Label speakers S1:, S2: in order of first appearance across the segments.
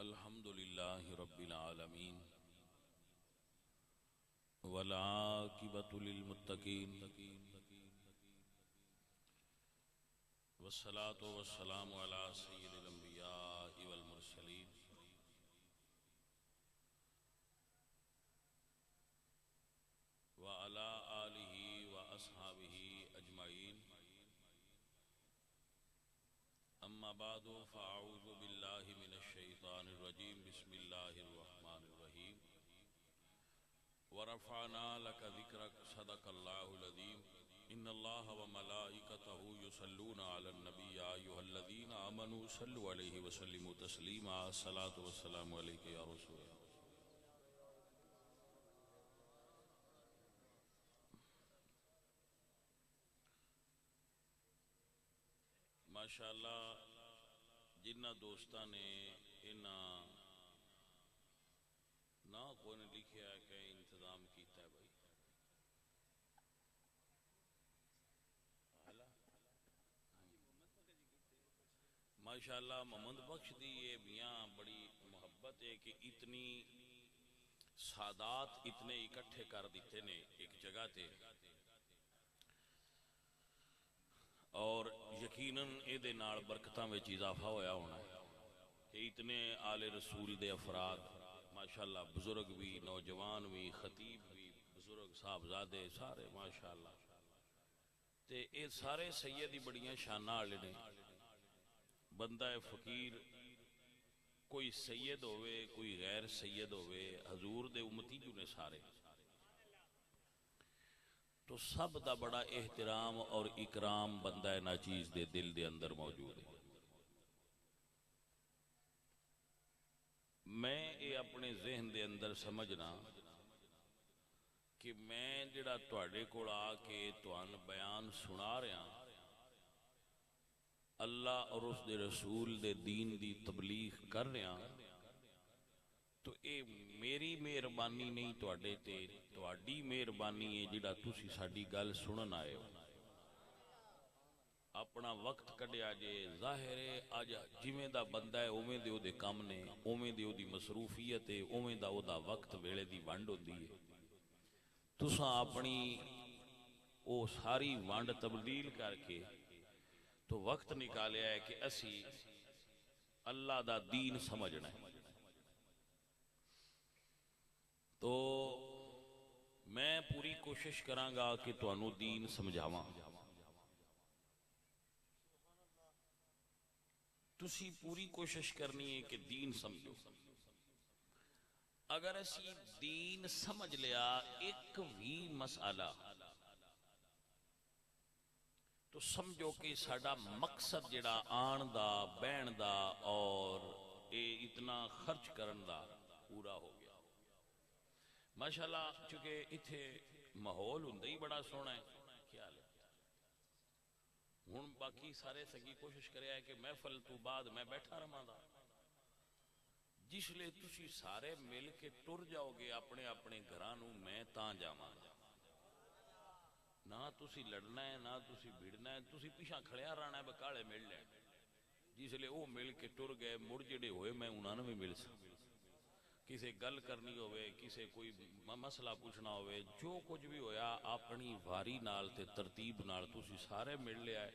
S1: الحمد لله رب العالمين والعاقبة للمتقين والصلاة والسلام على سيد الأنبياء والمرسلين وعلى آله وأصحابه أجمعين أما بعد فأعوذ بالله من الشيطان الرجيم بسم الله الرحمن الرحيم ورفعنا لك ذكرك صدق الله العظيم إن الله وملائكته يصلون على النبي يا أيها الذين آمنوا صلوا عليه وسلموا تسليما الصلاة والسلام عليك يا رسول الله. ماشاءاللہ جنہ دوستاں نے انہاں نا کو نے لکھیا ہے کہ انتظام کیتا ہے بھائی ماشاءاللہ محمد بخش دی یہ میاں بڑی محبت ہے کہ اتنی سادات اتنے اکٹھے کر دیتے نے ایک جگہ تے اور یقیناً اے دے نال برکتاں وچ اضافہ ہویا ہونا ہے کہ اتنے آل رسول دے افراد ماشاءاللہ بزرگ بھی نوجوان بھی خطیب بھی بزرگ صاحبزادے سارے ماشاءاللہ تے اے سارے سیدی بڑیاں شاناں والے نے بندہ فقیر کوئی سید ہوئے کوئی غیر سید ہوئے حضور دے امتی جو نے سارے تو سب دا بڑا احترام اور اکرام بندہ ناچیز دے دل دے اندر موجود ہے. میں اے اپنے ذہن دے اندر سمجھنا کہ میں جڑا تواڈے کول آ کے تواں بیان سنا رہا اللہ اور اس دے رسول دے دین دی تبلیغ کر رہا تو اے میری مہربانی نہیں تواڈے تے تواڈی مہربانی ہے جڑا تسی ساڈی گل سنن آئے ہو اپنا وقت کڈیا جے ظاہر ہے اج جویں دا بندہ ہے اوویں دے او دے کم نے اوویں دی او دی مصروفیت ہے اوویں دا او دا وقت ویلے دی ونڈ ہوندی ہے تساں اپنی او ساری ونڈ تبدیل کر کے تو وقت نکالیا ہے کہ اسی اللہ دا دین سمجھنا ہے تو میں پوری کوشش کراں گا کہ تانوں دین سمجھاواں تسی پوری کوشش کرنی ہے کہ دین سمجھو اگر اسی دین سمجھ لیا ایک بھی مسئلہ تو سمجھو کہ ساڈا مقصد جڑا آن دا بہن دا اور اے اتنا خرچ کرن دا پورا ہو گیا ماشاءاللہ چونکہ اتھے ماحول ہوندا ہی بڑا سونا ہے خیال ہے ہن باقی سارے سنگی کوشش کریا ہے کہ محفل تو بعد میں بیٹھا رہاں دا جس لئے تسی سارے مل کے ٹر جاؤ گے اپنے اپنے گھراں نوں میں تاں جاواں گا نہ تسی لڑنا ہے نہ تسی بھیڑنا ہے تسی پیچھے کھڑیا رہنا ہے بکالے مل لیں جس لئے وہ مل کے ٹر گئے مڑ جڑے ہوئے میں انہاں بھی مل سا کسے گل کرنی ہوئے کسے کوئی مسئلہ پوچھنا ہوئے جو کچھ بھی ہویا اپنی واری نال تے ترتیب نال تسی سارے مل لیا ہے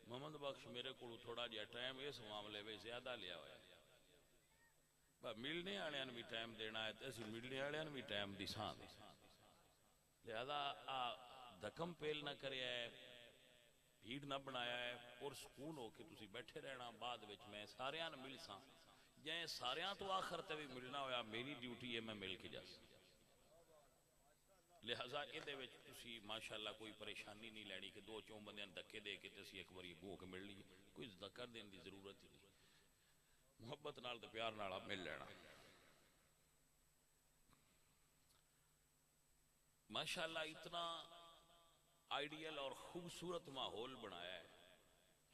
S1: محمد بخش میرے کو تھوڑا جہا ٹائم اس معاملے میں زیادہ لیا ہوا ہے ملنے والے بھی ٹائم دینا ہے تو اسی ملنے والے بھی ٹائم دیساں لہذا دھکم پیل نہ کریا ہے بھیڑ نہ بنایا ہے اور سکون ہو کے تسی بیٹھے رہنا بعد وچ میں ساریاں نہ مل ساں جائیں ساریاں تو آخر تے بھی ملنا ہویا میری ڈیوٹی ہے میں مل کے جا سکتا لہذا ادھے وچ تسی ماشاءاللہ کوئی پریشانی نہیں لینی کہ دو چون بندیاں دھکے دے کے تسی ایک باری بو کے مل لی کوئی ذکر دین دی ضرورت ہی نہیں محبت نال تے پیار نال مل لینا ماشاءاللہ اتنا آئیڈیل اور خوبصورت ماحول بنایا ہے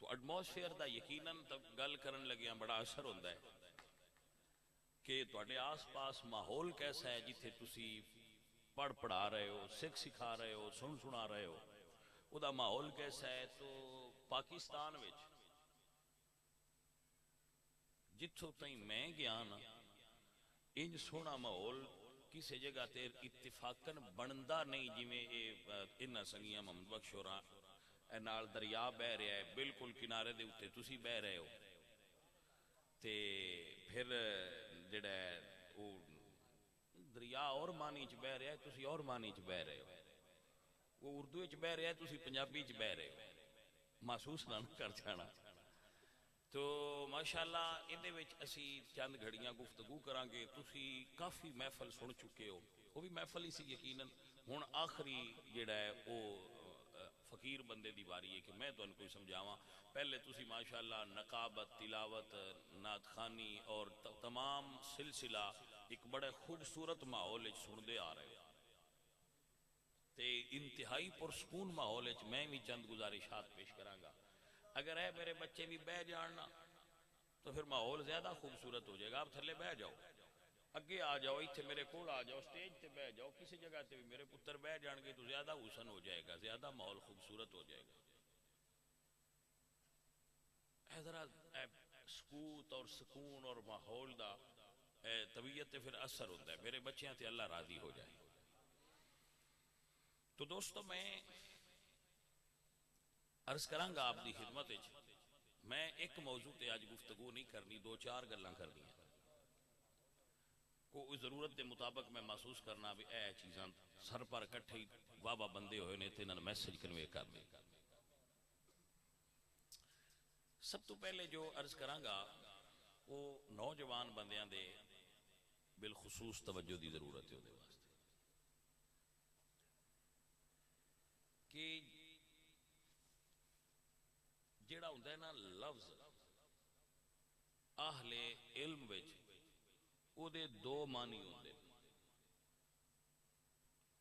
S1: تو ایٹماسفیئر دا یقیناً گل کرن لگیاں بڑا اثر ہوتا ہے کہ تواڈے آس پاس ماحول کیسا ہے جتھے تسی پڑھ پڑھا رہے ہو سکھ سکھا رہے ہو سنا رہے ہو او دا ماحول کیسا ہے تو پاکستان وچ جتھوں تائیں میں گیا نا انج سونا ماحول کسی جگہ تے اتفاقاً بندا نہیں جویں انہاں سنگیاں محمد بخش ہوراں اے نال دریا بہ رہا ہے بالکل کنارے دے اوتے تسی بہ رہے ہو تے پھر جڑا ہے او دریا اور معنی چ بہ رہا ہے تسی اور معنی چ بہ رہے ہو وہ اردو چ بہ رہا ہے تسی پنجابی چ بہ رہے ہو محسوس نہ کر جانا تو ماشاءاللہ اندے وچ اسی چند گھڑیاں گفتگو کرانگے تسی کافی محفل سن چکے ہو وہ بھی محفل ہی سی یقیناً ہن آخری جڑا ہے او فقیر بندے دی باری ہے کہ میں تو ان کو سمجھاواں پہلے تسی ماشاءاللہ نقابت تلاوت نعت خوانی اور تمام سلسلہ ایک بڑے خوبصورت ماحول وچ سندے آ رہے ہو تے انتہائی پرسکون ماحول وچ میں بھی چند گزارشات پیش کرانگا اگر ہے میرے بچے بھی بہ جاننا تو پھر ماحول زیادہ خوبصورت ہو جائے گا آپ تھلے بہ جاؤ اگے آ جاؤ ایتھے میرے کول آ جاؤ سٹیج تے بہ جاؤ کسی جگہ تے بھی میرے پتر بہ جان گے تو زیادہ حسن ہو جائے گا زیادہ ماحول خوبصورت ہو جائے گا اے ذرا سکوت اور سکون اور ماحول دا طبیعت تے پھر اثر ہوتا ہے میرے بچیاں تے اللہ راضی ہو جائے تو دوستو میں عرض کرانگا آپ دی خدمت وچ میں ایک موضوع تے آج گفتگو نہیں کرنی دو چار گلاں کرنی ہیں کوئی ضرورت دے مطابق میں محسوس کرنا بھی اے چیزاں سر پر کٹھے واہ بندے ہوئے نے تے انہاں میسج کنوے کر دیں سب تو پہلے جو عرض کرانگا وہ نوجوان بندیاں دے بالخصوص توجہ دی ضرورت ہے دے واسطے کہ جیڑا ہوندہ ہے نا لفظ اہل علم وچ او دے دو معنی ہوندے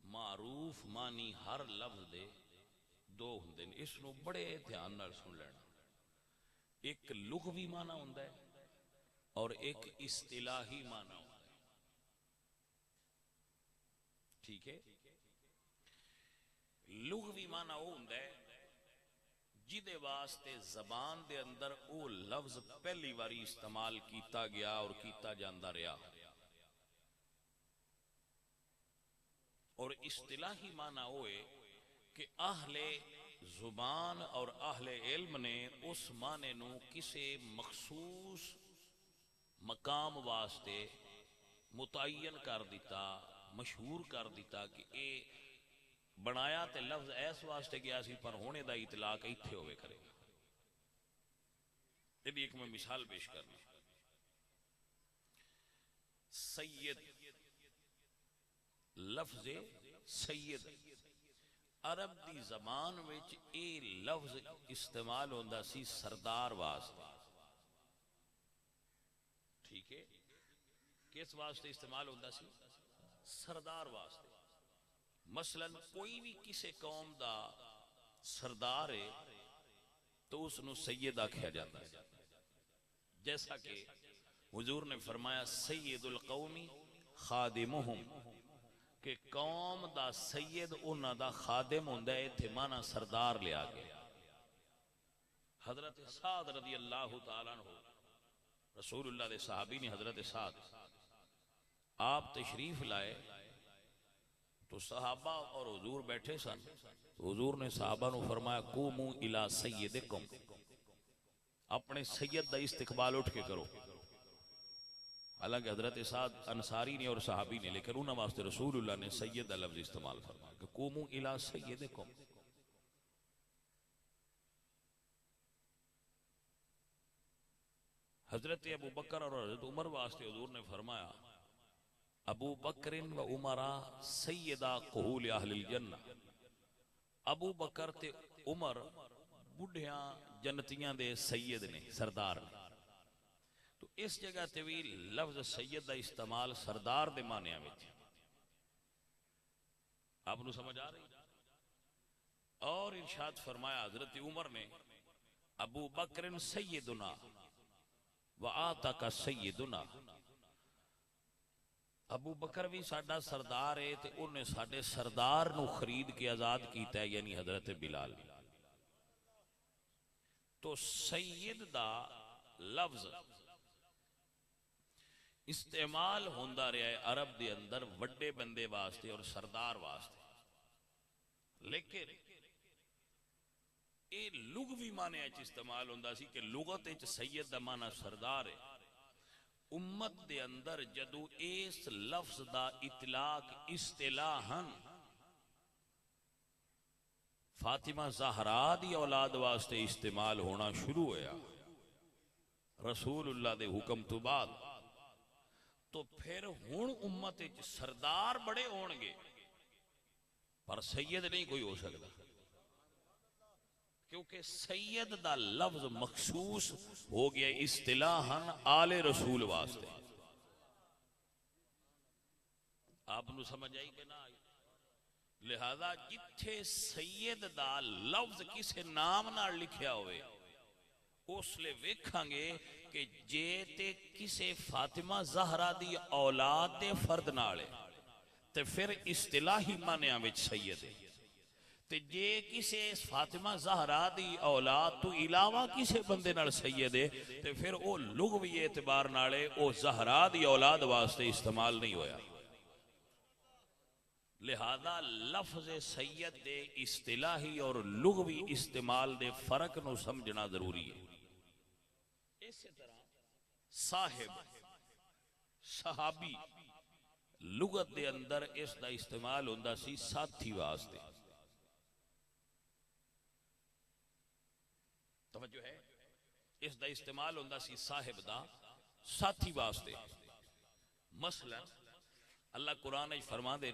S1: معروف معنی ہر لفظ دے دو ہوندے اس نو بڑے دھیان نال سن لینا ایک لغوی معنی ہوندہ ہے اور ایک اصطلاحی معنی ہوندہ ہے ٹھیک ہے لغوی معنی وہ ہوندہ ہے جدے واسطے زبان دے اندر او لفظ پہلی واری استعمال کیتا گیا اور کیتا جاندہ رہا اور اصطلاحی معنی ہوئے کہ اہل زبان اور اہل علم نے اس معنی نو کسی مخصوص مقام واسطے متعین کر دیتا مشہور کر دیتا کہ اے بنایا تے لفظ ایس واسطے گیا سی پر ہونے دا اطلاق ایتھے ہوئے کرے گا یہ بھی ایک میں مثال پیش کرنا سید لفظ سید عرب دی زبان وچ اے لفظ استعمال ہوندہ سی سردار واسطے ٹھیک ہے کس واسطے استعمال ہوندہ سی سردار واسطے مثلا کوئی بھی کسی قوم دا سردار ہے تو اس نو سید آکھیا جاتا ہے جیسا کہ حضور نے فرمایا سید القومی خادمہم کہ قوم دا سید انہ دا خادم ہوندہ ہے تھے مانا سردار لیا گیا حضرت سعد رضی اللہ تعالیٰ عنہ رسول اللہ دے صحابی نے حضرت سعد آپ تشریف لائے تو صحابہ اور حضور بیٹھے سن حضور نے صحابہ نو فرمایا قوموا الی سیدکم اپنے سید دا استقبال اٹھ کے کرو حالانکہ حضرت سعد انصاری نے اور صحابی نے لیکن انہاں واسطے رسول اللہ نے سید دا لفظ استعمال فرمایا کہ قوموا الی سیدکم حضرت ابو بکر اور حضرت عمر واسطے حضور نے فرمایا ابو بکر و عمرہ سیدہ قہول اہل الجنہ ابو بکر تے عمر بڑھیاں جنتیاں دے سید نے سردار نے تو اس جگہ تے بھی لفظ سید دا استعمال سردار دے معنی میں تھی آپ نو سمجھ آ رہی اور ارشاد فرمایا حضرت عمر نے ابو بکر سیدنا وآتاک سیدنا ابو بکر بھی ساڈا سردار ہے تے انہیں ساڈے سردار نو خرید کے آزاد کیتا ہے یعنی حضرت بلال تو سید دا لفظ استعمال ہوندا رہا ہے عرب دے اندر وڈے بندے واسطے اور سردار واسطے، لیکن اے لغوی معنی اچ استعمال ہوندا سی کہ لغت اچ سید دا معنی سردار ہے۔ امت دے اندر جدو اس لفظ دا اطلاق اصطلاحاً فاطمہ زہرا دی اولاد واسطے استعمال ہونا شروع ہویا رسول اللہ دے حکم تو بعد، تو پھر ہن امت وچ سردار بڑے ہون گے پر سید نہیں کوئی ہو سکتا، کیونکہ سید دا لفظ مخصوص ہو گیا اصطلاحاً آل رسول واسطے۔ آپ نو سمجھ آئی کہ نہ آئی؟ لہذا جتھے سید دا لفظ کسے نام نہ لکھیا ہوئے اس لئے ویکھاں گے کہ جے تے کسے فاطمہ زہرا دی اولاد دے فرد نالے تے پھر اصطلاحی معنیاں وچ سید ہے، تے جے کسے فاطمہ زہرا دی اولاد تو علاوہ کسے بندے نال سید ہے تے پھر او لغوی اعتبار نالے او زہرا دی اولاد واسطے استعمال نہیں ہویا۔ لہذا لفظ سید دے اصطلاحی اور لغوی استعمال دے فرق نو سمجھنا ضروری ہے۔ اسی طرح صاحب، صحابی لغت دے اندر اس دا استعمال ہوندا سی ساتھی واسطے، توجہ ہے، اس دا استعمال ہوندا سی صاحب دا ساتھی واسطے۔ مثلا اللہ قرآن وچ فرما دے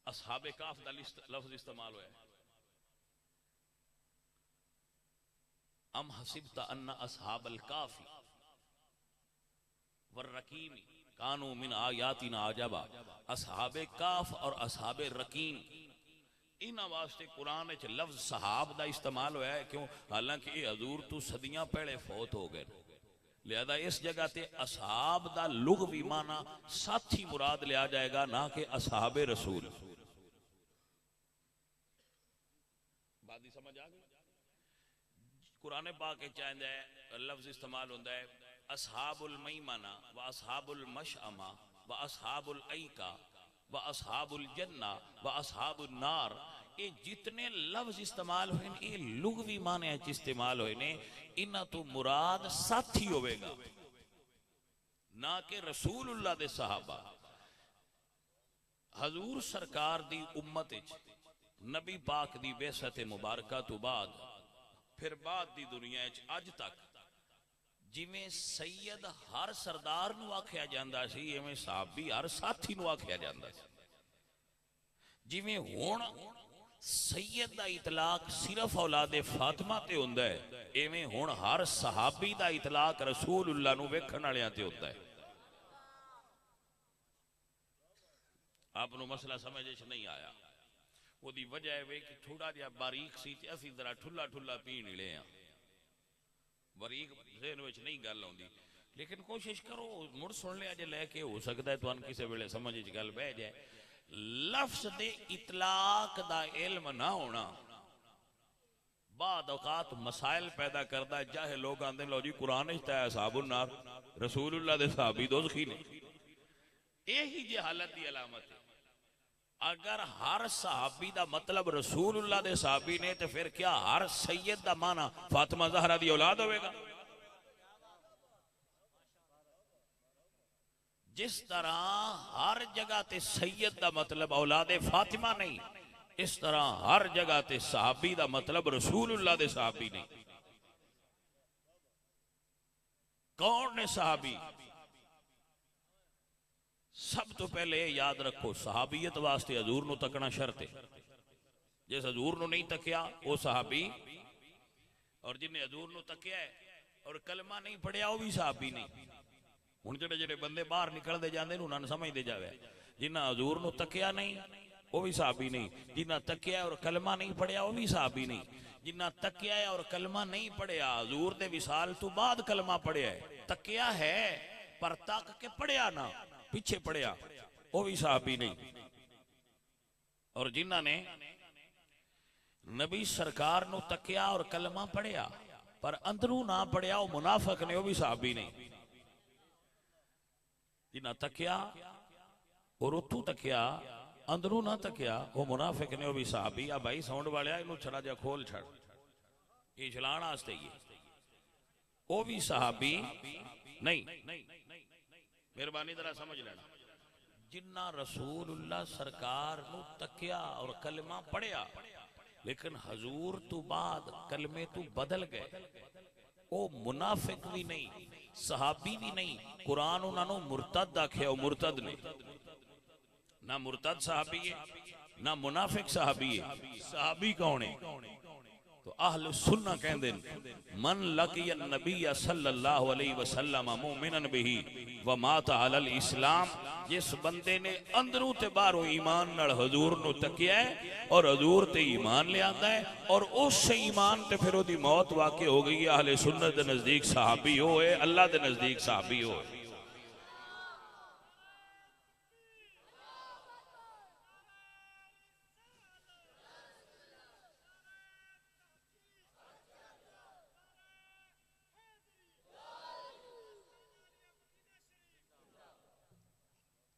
S1: اصحاب کاف دا لفظ استعمال ہوا ہے، ام حسبت ان اصحاب الکاف والرقیم کانوا من آیاتنا عجبا۔ اصحاب کاف اور اصحاب رقیم ان واسطے قرآن وچ لفظ صحاب دا استعمال ہوا ہے، کیوں؟ حالانکہ یہ حضور تو صدیاں پہلے فوت ہو گئے، لہذا اس جگہ تے اصحاب دا لغوی معنی ساتھی مراد لیا جائے گا، نہ کہ اصحاب رسول۔ بات سمجھ آ گئی؟ قرآن پاک چاہتا ہے لفظ استعمال ہوتا ہے اصحاب المیمنہ و اصحاب المشأمہ و اصحاب الایکہ و اصحاب الجنہ و اصحاب النار، یہ جتنے لفظ استعمال ہوئے یہ لغوی معنی استعمال ہوئے انہاں تو مراد ساتھی ہوئے گا، نہ کہ رسول اللہ دے صحابہ۔ حضور سرکار دی امت نبی پاک دی بعثت مبارکہ تو بعد پھر بعد دی دنیا اج تک جویں سید ہر سردار نو آکھیا جاندا سی، ایویں صحابی ہر ساتھی نو آکھیا جاندا سی۔ جویں ہن سید دا اطلاق صرف اولاد فاطمہ تے ہوندا ہے، ایویں ہن ہر صحابی دا اطلاق رسول اللہ نو ویکھن والیاں تے ہوندا ہے۔ آپ نو مسئلہ سمجھ نہیں آیا؟ وہ دی وجہ ہے کہ تھوڑا جہا باریک سی تے اسی ذرا ٹھلا ٹھلا پی نہیں لے ہیں، باریک ذہن وچ نہیں گل ہوندی، لیکن کوشش کرو مڑ سن لیا جے لے کے، ہو سکتا ہے تو ان کسے ویلے سمجھ وچ گل بہ جائے۔ لفظ دے اطلاق دا علم نہ ہونا بعد اوقات مسائل پیدا کرتا ہے، چاہے لوگ آندے لو جی قرآن اچھتا ہے اصحاب النار، رسول اللہ دے صحابی دوزخی نے، یہی جی حالت دی علامت ہے۔ اگر ہر صحابی دا مطلب رسول اللہ دے صحابی نے تو پھر کیا ہر سید دا معنی فاطمہ زہرا دی اولاد ہوئے گا؟ جس طرح ہر جگہ تے سید دا مطلب اولاد فاطمہ نہیں، اس طرح ہر جگہ تے صحابی دا مطلب رسول اللہ دے صحابی نہیں۔ کون نے صحابی؟ سب تو پہلے یاد رکھو صحابیت واسطے حضور نو تکنا شرط ہے، جس حضور نو نہیں تکیا وہ صحابی، اور جن نے حضور نو تکیا ہے اور کلمہ نہیں پڑھیا وہ بھی صحابی نہیں۔ ہن جڑے جڑے بندے باہر نکل دے جاندے انہاں نوں سمجھ دے جاوے، جنہاں حضور نو تکیا نہیں وہ بھی صحابی نہیں، جنہاں تکیا ہے اور کلمہ نہیں پڑھیا وہ بھی صحابی نہیں، جنہاں تکیا ہے اور کلمہ نہیں پڑھیا حضور دے وصال تو بعد کلمہ پڑھیا ہے، تکیا ہے پر تک کے پڑھیا نہ پیچھے پڑھیا وہ بھی صحابی نہیں۔ اور جنہاں نے نبی سرکار نو تکیا اور کلمہ پڑھیا پر اندروں نہ پڑھیا وہ منافق نے، وہ بھی صحابی نہیں. جنہ تکیا اور اتو تکیا اندروں نہ تکیا وہ منافق نے، وہ بھی صحابی. آ بھائی ساؤنڈ والے انہوں چھڑا جا کھول چھڑ، یہ چلان آستے ہی وہ بھی صحابی نہیں. مہربانی ذرا سمجھ لینا. جنہ رسول اللہ سرکار نو تکیا اور کلمہ پڑھیا لیکن حضور تو بعد کلمے تو بدل گئے، وہ منافق بھی نہیں، صحابی بھی نہیں. قرآن انہوں نے مرتد آکھیا، وہ مرتد نہیں. نہ مرتد صحابی ہے نہ منافق صحابی ہے. صحابی کون ہے؟ تو اہل سنہ کہن دیں من لقی النبی صلی اللہ علیہ وسلم مومنا بہی ومات علی الاسلام. جس بندے نے اندروں تے باہروں ایمان نال حضور نو تکیا ہے اور حضور تے ایمان لے آندا ہے اور اس سے ایمان تے پھر دی موت واقع ہو گئی. اہل سنت دے نزدیک صحابی ہوئے، اللہ دے نزدیک صحابی ہوئے.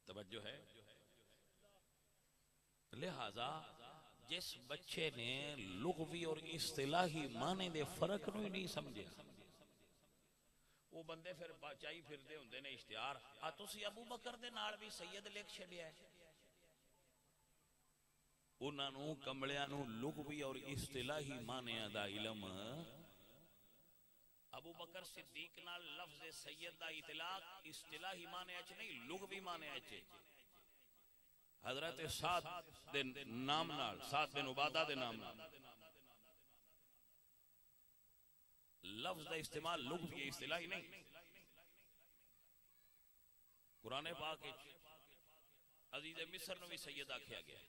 S1: توجہ ہے. لہذا جس بچے نے لغوی اور اصطلاحی معنی دے فرق نو ہی نہیں سمجھے، وہ بندے پھر چاہی پھر دے ہوندے نے اشتہار آ تسی ابو بکر دے نال بھی سید لکھ چھڈیا ہے. انہاں نو کملیاں نو لغوی اور اصطلاحی معنی دا علم، ابو بکر صدیق نال لفظ سید دا اطلاق اصطلاحی معنی اچ نہیں لغوی معنی اچ. حضرت سعد دے نام نال، سعد بن عبادہ دے نام نال لفظ دا استعمال لغوی اصطلاحی نہیں. قرآن پاک عزیز مصر نو بھی سید آکھیا گیا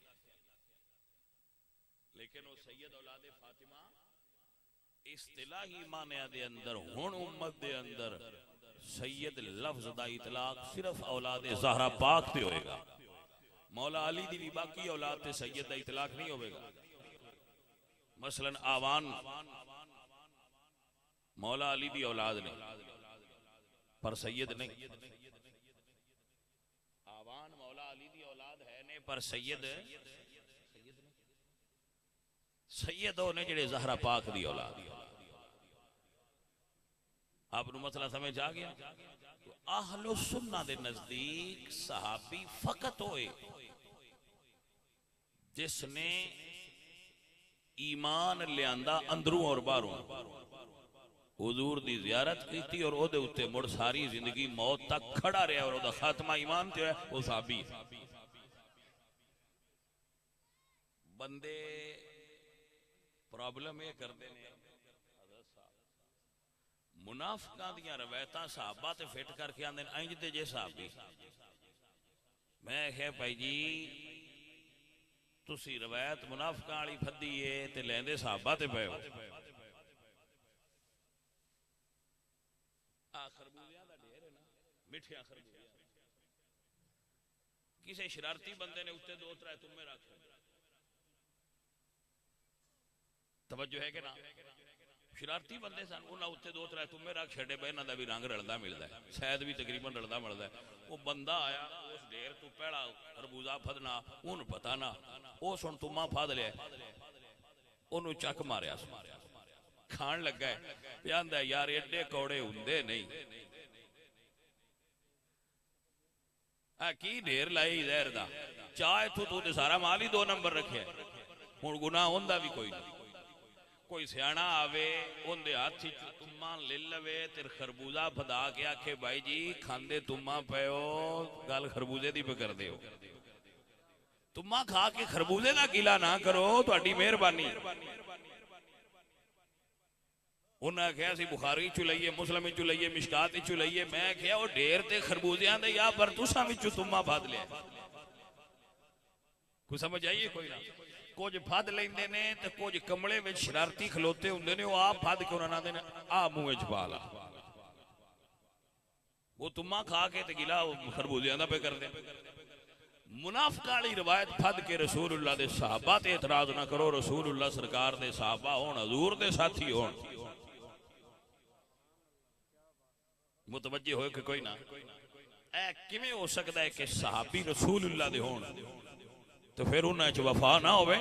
S1: لیکن وہ سید اولاد فاطمہ اصطلاحی معنی دے اندر ہن امت دے اندر سید لفظ دا اطلاق صرف اولاد زہرا پاک تے ہوئے گا. مولا علی دی بھی باقی اولاد تے سید دا اطلاق نہیں ہوئے گا. مثلا آوان مولا علی دی اولاد نہیں پر سید نہیں. آوان مولا علی دی اولاد ہے نے پر سید سید ہونے جڑے زہرا پاک دی اولاد. آپ نو مسئلہ سمجھ آ گیا. تو اہل سنہ دے نزدیک صحابی فقط ہوئے جس نے ایمان لیاندہ اندروں اور باہروں، حضور دی زیارت کی تھی اور او دے اتے مڑ ساری زندگی موت تک کھڑا رہا اور او دا خاتمہ ایمان تے وہ صحابی. بندے پرابلم یہ کرتے ہیں منافقاں دیاں روایتاں صحابہ تے فٹ کر کے آندے انج تے جے صحابی. میں کہے بھائی جی تسی روایت منافقاں والی پھدی ہے تے لیندے صحابہ تے پئے ہو. خربوزیاں دا ڈھیر ہے نا، میٹھیاں خربوزیاں. کسی شرارتی بندے نے اتنے دو ترائے تمہیں رکھ توجہ ہے کہ نا، شرارتی بندے سن انہاں اتنے دو ترائے تمہیں رکھ چھڑے بے انہاں دا بھی رنگ رلدا ملدا ہے، شاید بھی تقریباً رلدا ملدا ہے. وہ بندہ آیا اس ڈھیر تو پہلا خربوزہ پھدنا اون پتہ نہ او سن تما پھد لیا اونوں چک ماریا کھان لگا ہے پہ آندا یار ایڈے کوڑے ہوندے نہیں کی ڈھیر لائی زہر دا چاہ تو تے سارا مال ہی 2 نمبر رکھے ہن گناہ ہوندا بھی کوئی نہیں. کوئی سیانا آوے ان دے ہاتھ ہی تمہاں لے لوے تیر خربوزہ پھدا کے آکھے بھائی جی کھاندے تمہاں پیو گل خربوزے دی پہ کر دے ہو تمہاں کھا کے خربوزے دا گیلا نہ کرو تو اڈی مہربانی. انہاں کہا سی بخاری چو لئیے مسلم چو لئیے مشکات چو لئیے میں کہا وہ ڈیر تے خربوزیاں دے یا پر تساں وچوں تمہاں پھاد لیا کوئی سمجھ آئیے کوئی نہ. کچھ پھاد لیندے نے تے کچھ کمڑے میں شرارتی کھلوتے ہوندے نے وہ آپ پھاد کیوں نہ دینے آپ موے چھپالا وہ تمہاں کھا کے تے گلا خربوزیاں دا پہ کر دے. منافقالی روایت پھاد کے رسول اللہ دے صحابہ تے اعتراض نہ کرو. رسول اللہ سرکار دے صحابہ ہون حضور دے ساتھی ہون متوجہ ہوئے کہ کوئی نہ اے کیویں ہو سکتا ہے کہ صحابی رسول اللہ دے ہون تو پھر انہاں چ وفا نہ ہوئے؟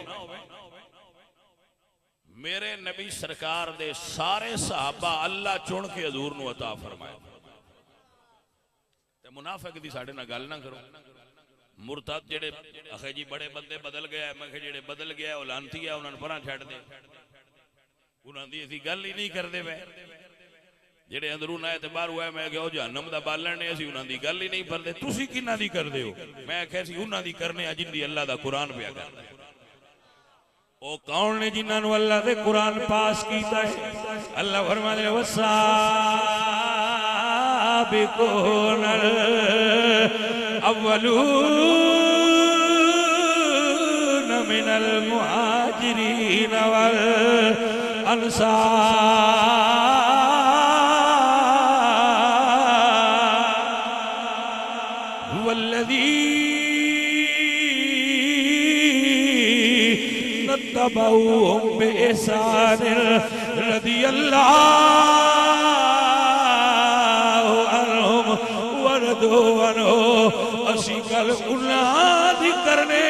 S1: میرے نبی سرکار دے سارے صحابہ اللہ چن کے حضور نو عطا فرمائے تے منافق دی ساڈے نال گل نہ کرو مرتد جڑے اخے جی بڑے بندے بدل گیا میں کہ جڑے بدل گیا او لانتی ہے انہاں نوں پراں چھڈ دے انہاں دی اسی گل ہی نہیں کردے وے جڑے اندروں آئے تے باہر ہوئے میں کہ او جہنم دا بالن نے اسی انہاں دی گل ہی نہیں کردے تسی کیناں دی کردے ہو میں کہ اسی انہاں دی کرنے آ جن دی اللہ دا قرآن پیا کردا ہے او کون نے جنہاں نوں اللہ دے قرآن پاس کیتا ہے اللہ فرماتے ہیں والسابقون الاولون من المہاجرین والانصار والذین اتبعوهم بإحسان رضی اللہ عنہم وردوا عنہ اسی کل انہاں دی کرنے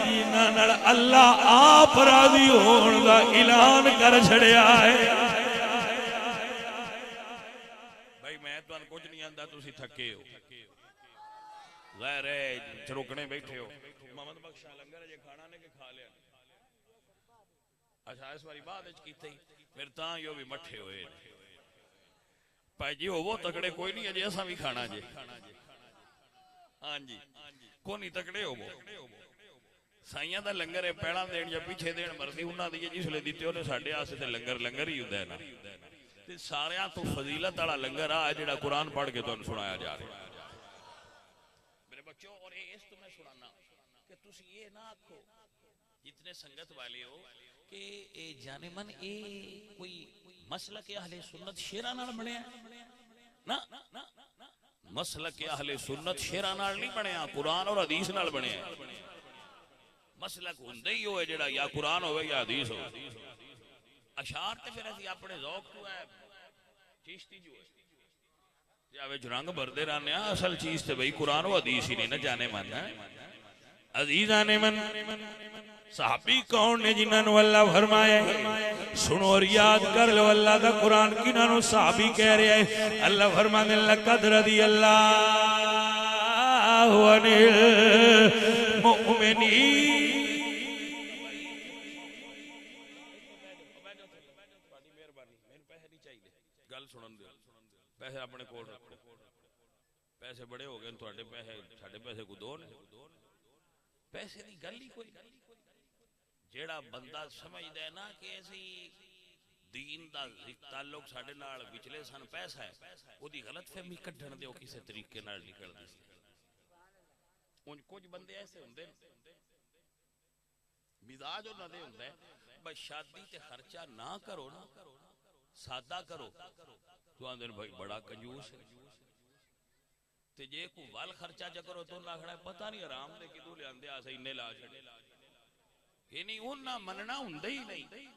S1: جنہاں نال اللہ آپ راضی ہون دا اعلان کر چھڑیا ہے بھائی میں تانوں کچھ نہیں آندا تسی تھکے ہو ظاہر ہے چروکنے بیٹھے ہو محمد بخش لنگر جے کھانا نے کہ کھا لیا اچھا اس باری بعد وچ کیتے پھر تاں یو بھی مٹھے ہوئے بھائی جی وہ تکڑے کوئی نہیں اجے اساں بھی کھانا جے ہاں جی کونی تکڑے ہو سائیاں دا لنگر ہے پیڑاں دین یا پیچھے دین مرضی انہاں دی جس لے دتے اونے ساڈے واسطے تے لنگر ہی ہوندا ہے نا تے ساریاں تو فضیلت والا لنگر آ جڑا قرآن پڑھ کے تانوں سنایا جا رہا ہے میرے بچوں اور اس تو میں سنانا کہ تسی یہ نہ آکھو جتنے سنگت والے ہو کہ اے جانے من اے کوئی مسلک اہل سنت شیراں نال بنیا نا مسلک اہل سنت شیراں نال نہیں بنیا قرآن اور حدیث نال بنیا مسلک ہوندا ہی ہوئے جڑا یا قرآن ہوئے یا حدیث ہو اشعار تے پھر اسی اپنے ذوق تو ہے چیشتی جو ہے یا وچ رنگ بھردے رہنے اصل چیز تے بھئی قرآن و حدیث ہی نہیں نہ جانے من عزیزان من صحابی کون نے جنہاں نو اللہ فرمایا سنو اور یاد کر لو اللہ دا قرآن کنہاں نو صحابی کہہ رہا ہے اللہ فرمانے لقد رضی اللہ عن المؤمنین گل سنن دے پیسے اپنے کول رکھو پیسے بڑے ہو گئے تواڈے پیسے ساڈے پیسے کو دو نے پیسے دی گل ہی کوئی جیڑا بندہ سمجھدا ہے نا کہ اسی دین دا تعلق ساڈے نال وچلے سن پیسہ ہے او دی غلط فہمی کڈھن دیو کسے طریقے نال نکل دی اون کچھ بندے ایسے ہوندے مزاج انہاں دے ہوندا ہے بس شادی تے خرچہ نہ کرو نا سادہ کرو تو آندے بھائی بڑا کنجوس ہے تے جے کو وال خرچہ چ کرو تو نہ کھڑا پتہ نہیں آرام دے کدو لے آندے آسے اننے لا چھڑے یہ نہیں انہاں مننا ہوندا ہی نہیں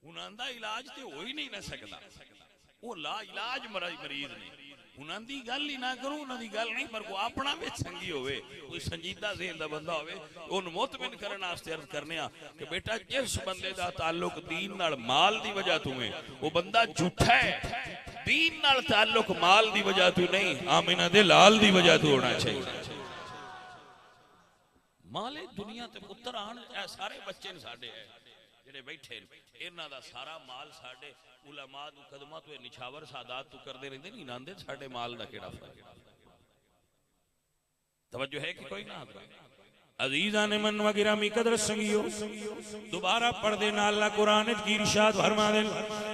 S1: انہاں دا علاج تے ہو ہی نہیں نہ سکدا وہ لا علاج مریض نے انہاں دی گل ہی نہ کرو انہاں دی گل نہیں پر کو اپنا وچ سنگی ہوئے کوئی سنجیدہ ذہن دا بندہ ہوئے اون مطمئن کرن واسطے عرض کرنے کہ بیٹا جس بندے دا تعلق دین نال مال دی وجہ تو ہے وہ بندہ جھوٹا ہے دین نال تعلق مال دی وجہ تو نہیں آمینہ دے لال دی وجہ تو ہونا چاہیے مالے دنیا تے پتر آن سارے بچے نے ساڈے ہے جڑے بیٹھے انہاں دا سارا مال ساڈے علماء دو قدمہ تو نچھاور سادات تو کردے رہندے نہیں ناندے ساڈے مال دا کیڑا فرق توجہ ہے کہ کوئی نہ حضرات عزیزان من و گرامی قدر سنگیو دوبارہ پڑھ دینا اللہ قرآن کی ارشاد فرما دے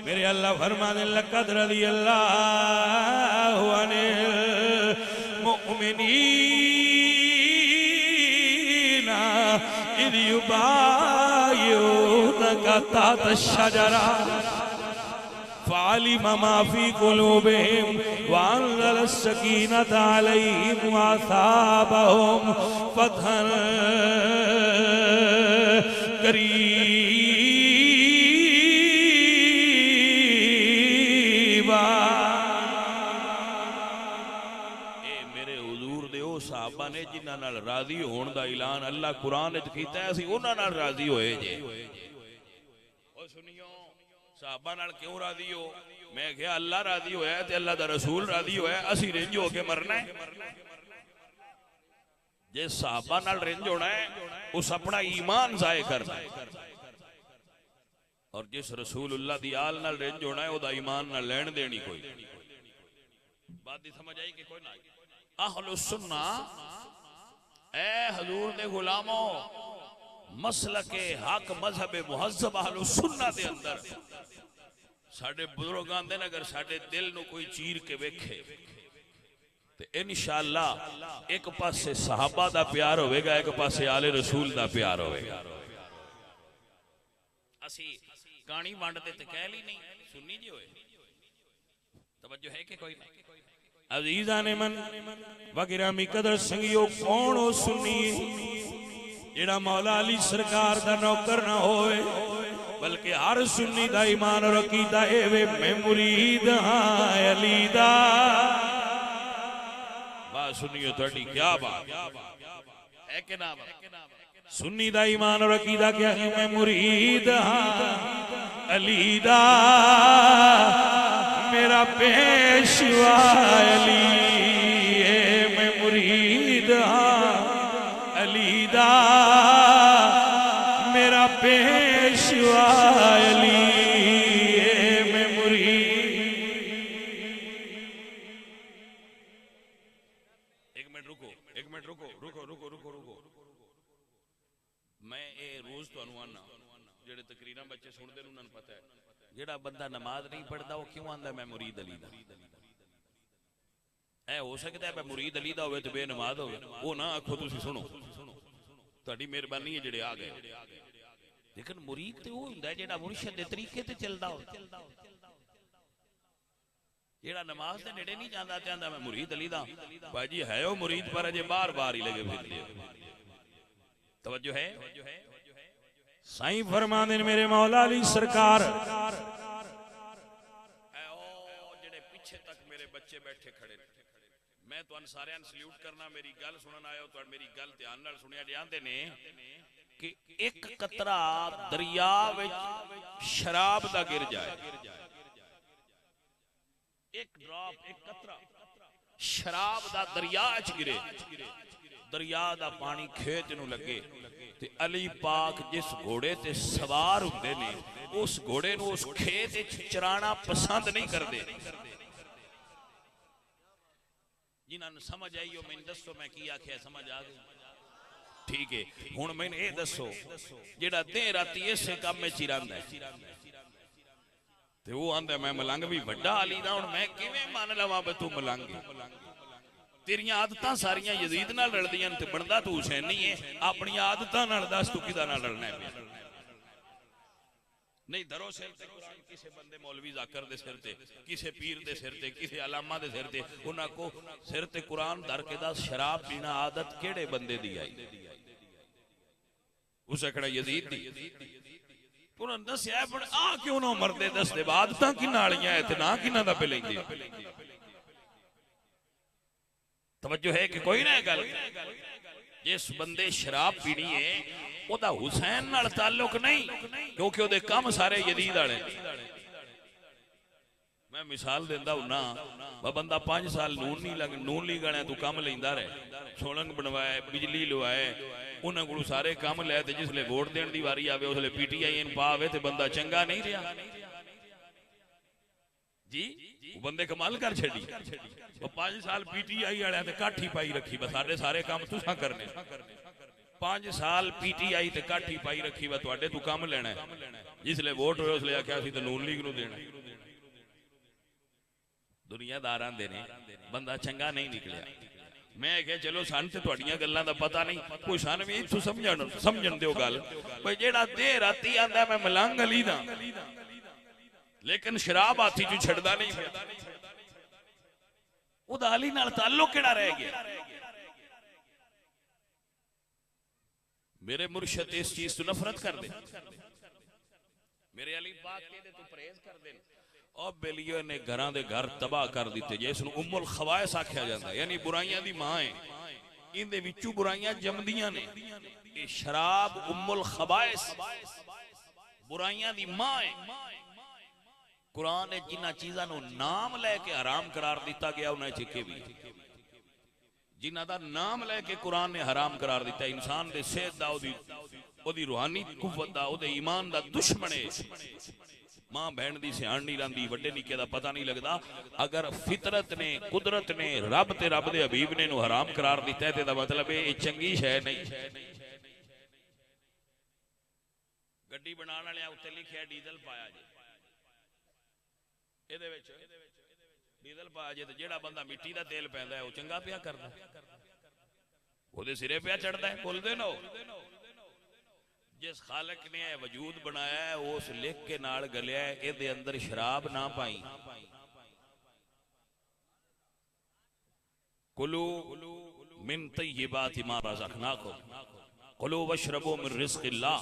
S1: میرے اللہ فرما دے لقد رضی اللہ عن المؤمنین اذ یبایعونک تحت الشجرہ فعلم ما في قلوبهم وأنزل السكينة عليهم وأثابهم فتحا قريبا صحابہ نے جنہاں نال راضی ہون دا اعلان اللہ قرآن وچ کیتا ہے اسی انہاں نال راضی ہوئے جے او سنیو صحابہ نال کیوں راضی ہو میں کہا اللہ راضی ہویا ہے تے اللہ دا رسول راضی ہویا ہے اسی رنج ہو کے مرنا ہے جے صحابہ نال رنج ہونا ہے اس اپنا ایمان ضائع کرنا ہے اور جس رسول اللہ دی آل نال رنج ہونا ہے او دا ایمان نہ لین دینی کوئی بات دی سمجھ آئی کہ کوئی نہ آئی اہل السنہ اے حضور دے غلاموں مسلک حق مذہب مہذب اہل السنہ دے اندر ساڑھے بزرگان دے اگر ساڑھے دل نو کوئی چیر کے ویکھے تو انشاءاللہ ایک پاس سے صحابہ دا پیار ہوئے گا ایک پاس سے آل رسول دا پیار ہوئے گا اسی کانی وانڈ دے تے کہہ لی نہیں سننی جی ہوئے توجہ ہے کہ کوئی نہیں عزیزان من وگرامی قدر سنگیو کون ہو سنی جڑا مولا علی سرکار دا نوکر نہ ہوئے بلکہ ہر سنی دا ایمان اور عقیدہ اے وے میں مرید ہاں علی دا بات سنیو تھوڑی کیا بات ہے کہ نام سنی دا ایمان اور عقیدہ کیا ہے میں مرید ہاں علی دا میرا پیشوا علی ہے میں مرید ہاں علی دا میرا پیشوا علی ہے میں مرید ایک منٹ رکو میں اے روز تو انوانا جڑے تقریران بچے سن دے انہوں نے پتہ ہے جڑا بندہ نماز نہیں پڑھتا وہ کیوں آندہ میں مرید علی دا اے ہو سکتا ہے میں مرید علی دا ہوئے تو بے نماز ہوئے وہ نہ آکھو تو سی سنو تہاڈی مہربانی ہے جڑے آ گئے لیکن مرید تے وہ ہوندا ہے جڑا مرشد دے طریقے تے چلدا ہو جڑا نماز دے نیڑے نہیں جاندا تے آندا میں مرید علی دا بھائی جی ہے وہ مرید پر اجے بار بار ہی لگے پھر دے توجہ ہے سائیں فرما دین میرے مولا علی سرکار اے او جڑے پیچھے تک میرے بچے بیٹھے کھڑے میں تو انساریاں سلیوٹ کرنا میری گل سنن آیا تو میری گل دھیان نال سنیا جاندے نے کہ ایک قطرہ دریا وچ شراب دا گر جائے ایک ڈراپ ایک قطرہ شراب دا دریا وچ گرے دریا دا پانی کھیت نو لگے تے علی پاک جس گھوڑے تے سوار ہوندے نے اس گھوڑے نو اس کھیت وچ چرانا پسند نہیں کردے جنہاں نوں سمجھ آئی ہو میں دسو میں کی آکھیا سمجھ آ گئی ٹھیک ہے ہن میں اے دسو جیڑا دے راتی اسے کام میں چراندا ہے تے وہ آندا میں ملنگ بھی بڑا علی دا ہن میں کیویں مان لواں بے تو ملنگ تیریاں عادتاں ساریاں یزید نال رلدیاں تے بندا تو حسین نہیں ہے اپنی عادتاں نال دس تو کدا نال رلنا ہے نہیں درو سر تے قرآن کسے بندے مولوی ذاکر دے سر تے کسے پیر دے سر تے کسے علامہ دے سر تے انہاں کو سر تے قرآن در کے دا شراب پینا عادت کیڑے بندے دی آئی اسے کھڑا یزید دی انہاں نے دسیا ہے پر آ کیوں نہ مردے دس دے بعد تاں کی نالیاں اتنا کی نہ دا پہ لیں دے توجہ ہے کہ کوئی نہ گل جس بندے شراب پینی ہے وہ دا حسین نال تعلق نہیں کیونکہ وہ دے کام سارے یزید والے میں مثال دیندا ہوں نا بندہ 5 سال نون لی گانے تو کام لیندا رہے سولنگ بنوائے بجلی لوائے انہاں کولوں سارے کام لے تے جس لے ووٹ دین دی واری آوے اس لے پی ٹی آئی این پاوے تے بندہ چنگا نہیں رہا جی وہ بندے کمال کر چھڑی وہ 5 سال پی ٹی آئی والے تے کاٹھی پائی رکھی بس سارے کام تساں کرنے 5 سال پی ٹی آئی تے کاٹھی پائی رکھی وا تواڈے تو کام لینا ہے جس لے ووٹ ہوئے اس لے آکھیا سی تے نون لیگ نو دینا دنیا داران دے نے بندہ چنگا نہیں نکلیا میں کہ چلو سان تے تواڈیاں گلاں دا پتہ نہیں کوئی سان وی تو سمجھن دیو گل بھئی جیڑا دے راتی آندا میں ملنگ علی دا لیکن شراب ہاتھی جو چھڑدا نہیں پیا او دا علی نال تعلق کیڑا رہ گیا میرے مرشد اس چیز تو نفرت کر دے میرے علی پاک دے تو پرہیز کر دے اور بیلیوں نے گھراں دے گھر تباہ کر دیتے جیسے ام الخوائس آکھیا جاندا یعنی برائیاں دی ماں ہے اندے وچوں برائیاں جمدیاں نے. یہ شراب ام الخبائث برائیاں دی ماں ہے. قرآن نے جنہ چیزاں نو نام لے کے حرام قرار دیتا گیا انہیں چکے بھی جنہ دا نام لے کے قرآن نے حرام قرار دیتا. انسان دے صحت دا او دی روحانی قوت دا او دے ایمان دا دشمنے. ماں بہن دی سیان نہیں رہندی وڈے نکے دا پتہ نہیں لگدا. اگر فطرت نے قدرت نے رب تے رب دے حبیب نے نو حرام قرار دیتا ہے تے دا مطلب ہے یہ چنگی شے نہیں. گڈی بنانے والے اوتے لکھیا ڈیزل پایا جی اے دے وچ ڈیزل پایا جی تے جیڑا بندہ مٹی دا تیل پیندا ہے او چنگا پیا کردا او دے سرے پیا چڑھدا ہے. بول دے نو جس خالق نے وجود بنایا ہے اس لکھ کے نال گلیا ہے اے دے اندر شراب نہ پائی. کلو من طیبات ما رزقناکم کلو واشربوا من رزق اللہ.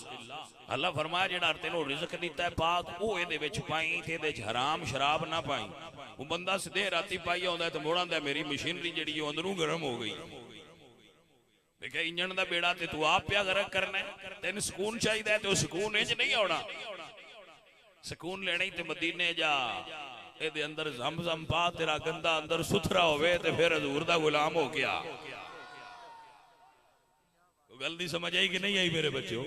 S1: اللہ فرمایا جڑا تینوں رزق دیتا ہے پاک او اے دے وچ پائی تے دے وچ حرام شراب نہ پائی. وہ بندہ سدے راتی پائی ہوندا ہے تے موڑاں دا میری مشینری جڑی او اندروں گرم ہو گئی. دیکھا انجن دا بیڑا تے تو آپ پیا غرق کرنا ہے. تین سکون چاہیے تے وہ سکون انج نہیں آنا. سکون لینے تے مدینے جا اے دے اندر زمزم پا تیرا گندا اندر ستھرا ہوئے تے پھر حضور دا غلام ہو گیا. گل دی سمجھ آئی کہ نہیں آئی میرے بچوں؟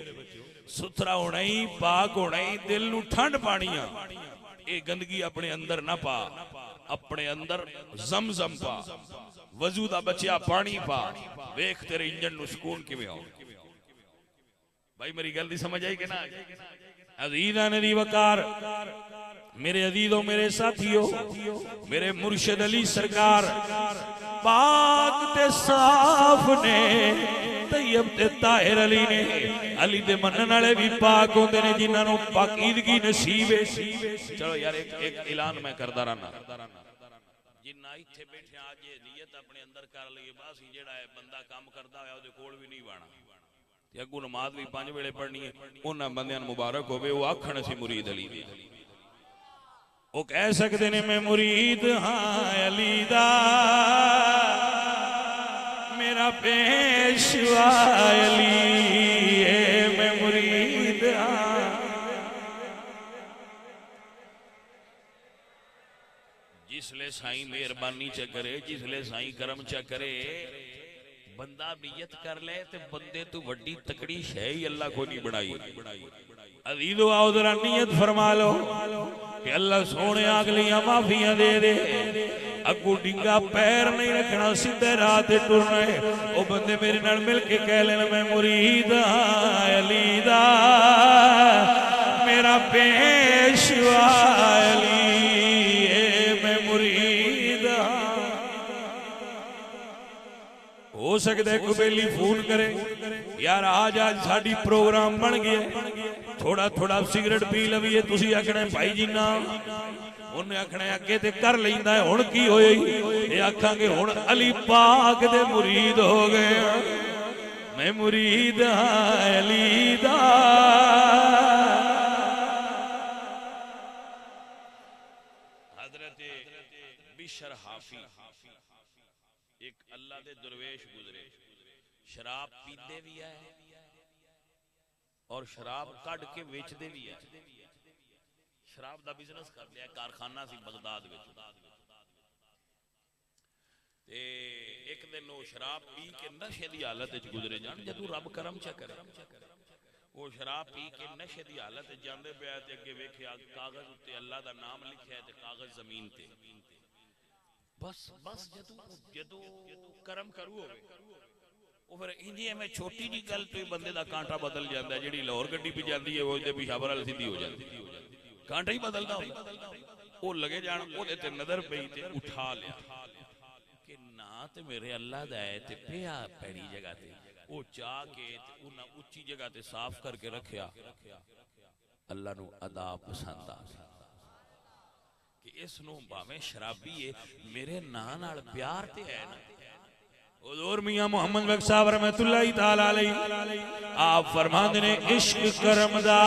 S1: ستھرا ہونا ہی پاک ہونا ہی دل نو ٹھنڈ پانیاں. اے گندگی اپنے اندر نہ پا اپنے اندر زمزم پا وضو دا بچیا پانی پا ویکھ تیرے انجن نو سکون کیویں آؤ. بھائی میری گل دی سمجھ آئی کہ نہ؟ عزیزان دی وقار میرے عزیزوں میرے ساتھیوں میرے مرشد علی سرکار پاک تے صاف نے طیب تے طاہر علی نے علی دے منن والے بھی پاک ہوندے نے جنہاں نو پاکیزگی نصیب ہے. چلو یار ایک اعلان میں کردا رہنا جنہ ایتھے بیٹھے آج یہ نیت اپنے اندر کر لئے بس جیڑا ہے بندہ کام کردا ہویا اودے کول بھی نہیں بانا تے اگوں نماز بھی 5 ویلے پڑھنی ہے. انہاں بندیاں مبارک ہوے او آکھن اسی مرید علی دی. وہ کہہ سکتے نے میں مرید ہاں علی دا میرا پیشوا علی ہے میں مرید ہاں. جس لے سائیں مہربانی چا کرے جس لے سائیں کرم چا کرے بندہ نیت کر لے تے بندے تو وڈی تکڑی شے ہی اللہ کو نہیں بنائی. عزیزو آؤ ذرا نیت فرما لو کہ اللہ سونے اگلیاں معافیاں دے دے. اگو ڈنگا پیر نہیں رکھنا سیدھے راہ تے ٹرنا ہے. او بندے میرے نال مل کے کہہ لینا میں مرید ہاں علی دا میرا پیشوا علی ہے میں مرید ہاں. ہو سکتا ہے کوئی فون کرے یار آج ساڈی پروگرام بن گیا تھوڑا تھوڑا سگریٹ پی لویے تسی آکھنا بھائی جی نا انہیں آکھنا اگے تے کر لیندا ہے ہن کی ہوئی اے آکھاں گے ہن علی پاک دے مرید ہو گئے میں مرید ہاں علی دا. حضرت بشر حافی ایک اللہ دے درویش گزرے شراب پیندے بھی ہے اور شراب کڈ کے ویچدے بھی ہے. شراب دا بزنس کر لیا کارخانہ سی بغداد وچ تے ایک دن وہ شراب پی کے نشے دی حالت وچ گزرے جان جدوں رب کرم چا کرے وہ شراب پی کے نشے دی حالت وچ جاندے پیا تے اگے ویکھیا کاغذ تے اللہ دا نام لکھیا ہے تے کاغذ زمین تے بس جدوں کرم کرو ہوے وہ پھر انجی میں چھوٹی جی گل تو بندے دا کانٹا بدل جاندا ہے. جڑی لاہور گڈی پہ جاندی ہے وہ تے پشاور والی سیدھی ہو جاندی کانٹا ہی بدلدا ہوندا. وہ لگے جان او تے نظر پئی تے اٹھا لیا کہ نا تے میرے اللہ دا ہے تے پیا پیڑی جگہ تے او چا کے تے انہاں اونچی جگہ تے صاف کر کے رکھیا. اللہ نو ادا پسند آ کہ اس نو باویں شرابی ہے میرے نا نال پیار تے ہے نا. حضور میاں محمد بخش صاحب رحمت اللہ تعالی علیہ آپ فرماندے نے عشق کرم دا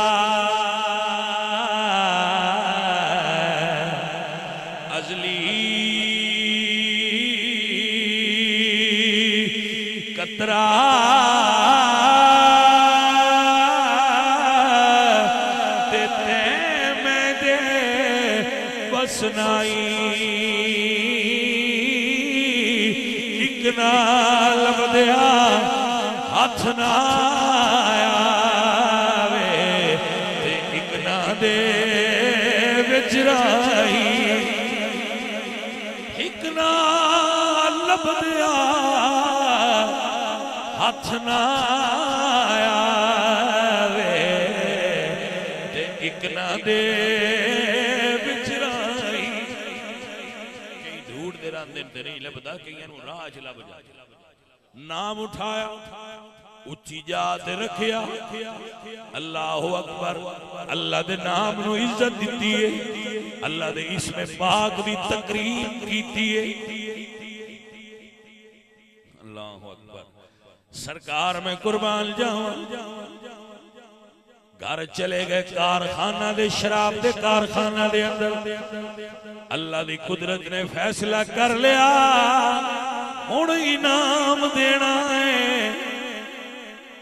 S1: ازلی قطرہ تے میں دے وسنائی ایک نہ لبدیا ہاتھ نہ آیا وے تے ایک نہ دے وچرائی ایک نہ لبدیا ہاتھ نہ آیا وے تے ایک نہ دے وچرائی کئی دھوڑ دے راندے تے نہیں لبدا کئی انہوں راہ چ لب جا نام اٹھایا اچھی جات رکھیا اللہ اکبر اللہ دے نام نو عزت دیتی ہے اللہ دے اسم پاک دی تکریم کیتی ہے اللہ اکبر سرکار میں قربان جاؤں گھر چلے گئے کارخانہ دے شراب دے کارخانہ دے اندر اللہ دی قدرت نے فیصلہ کر لیا ہن انعام دینا ہے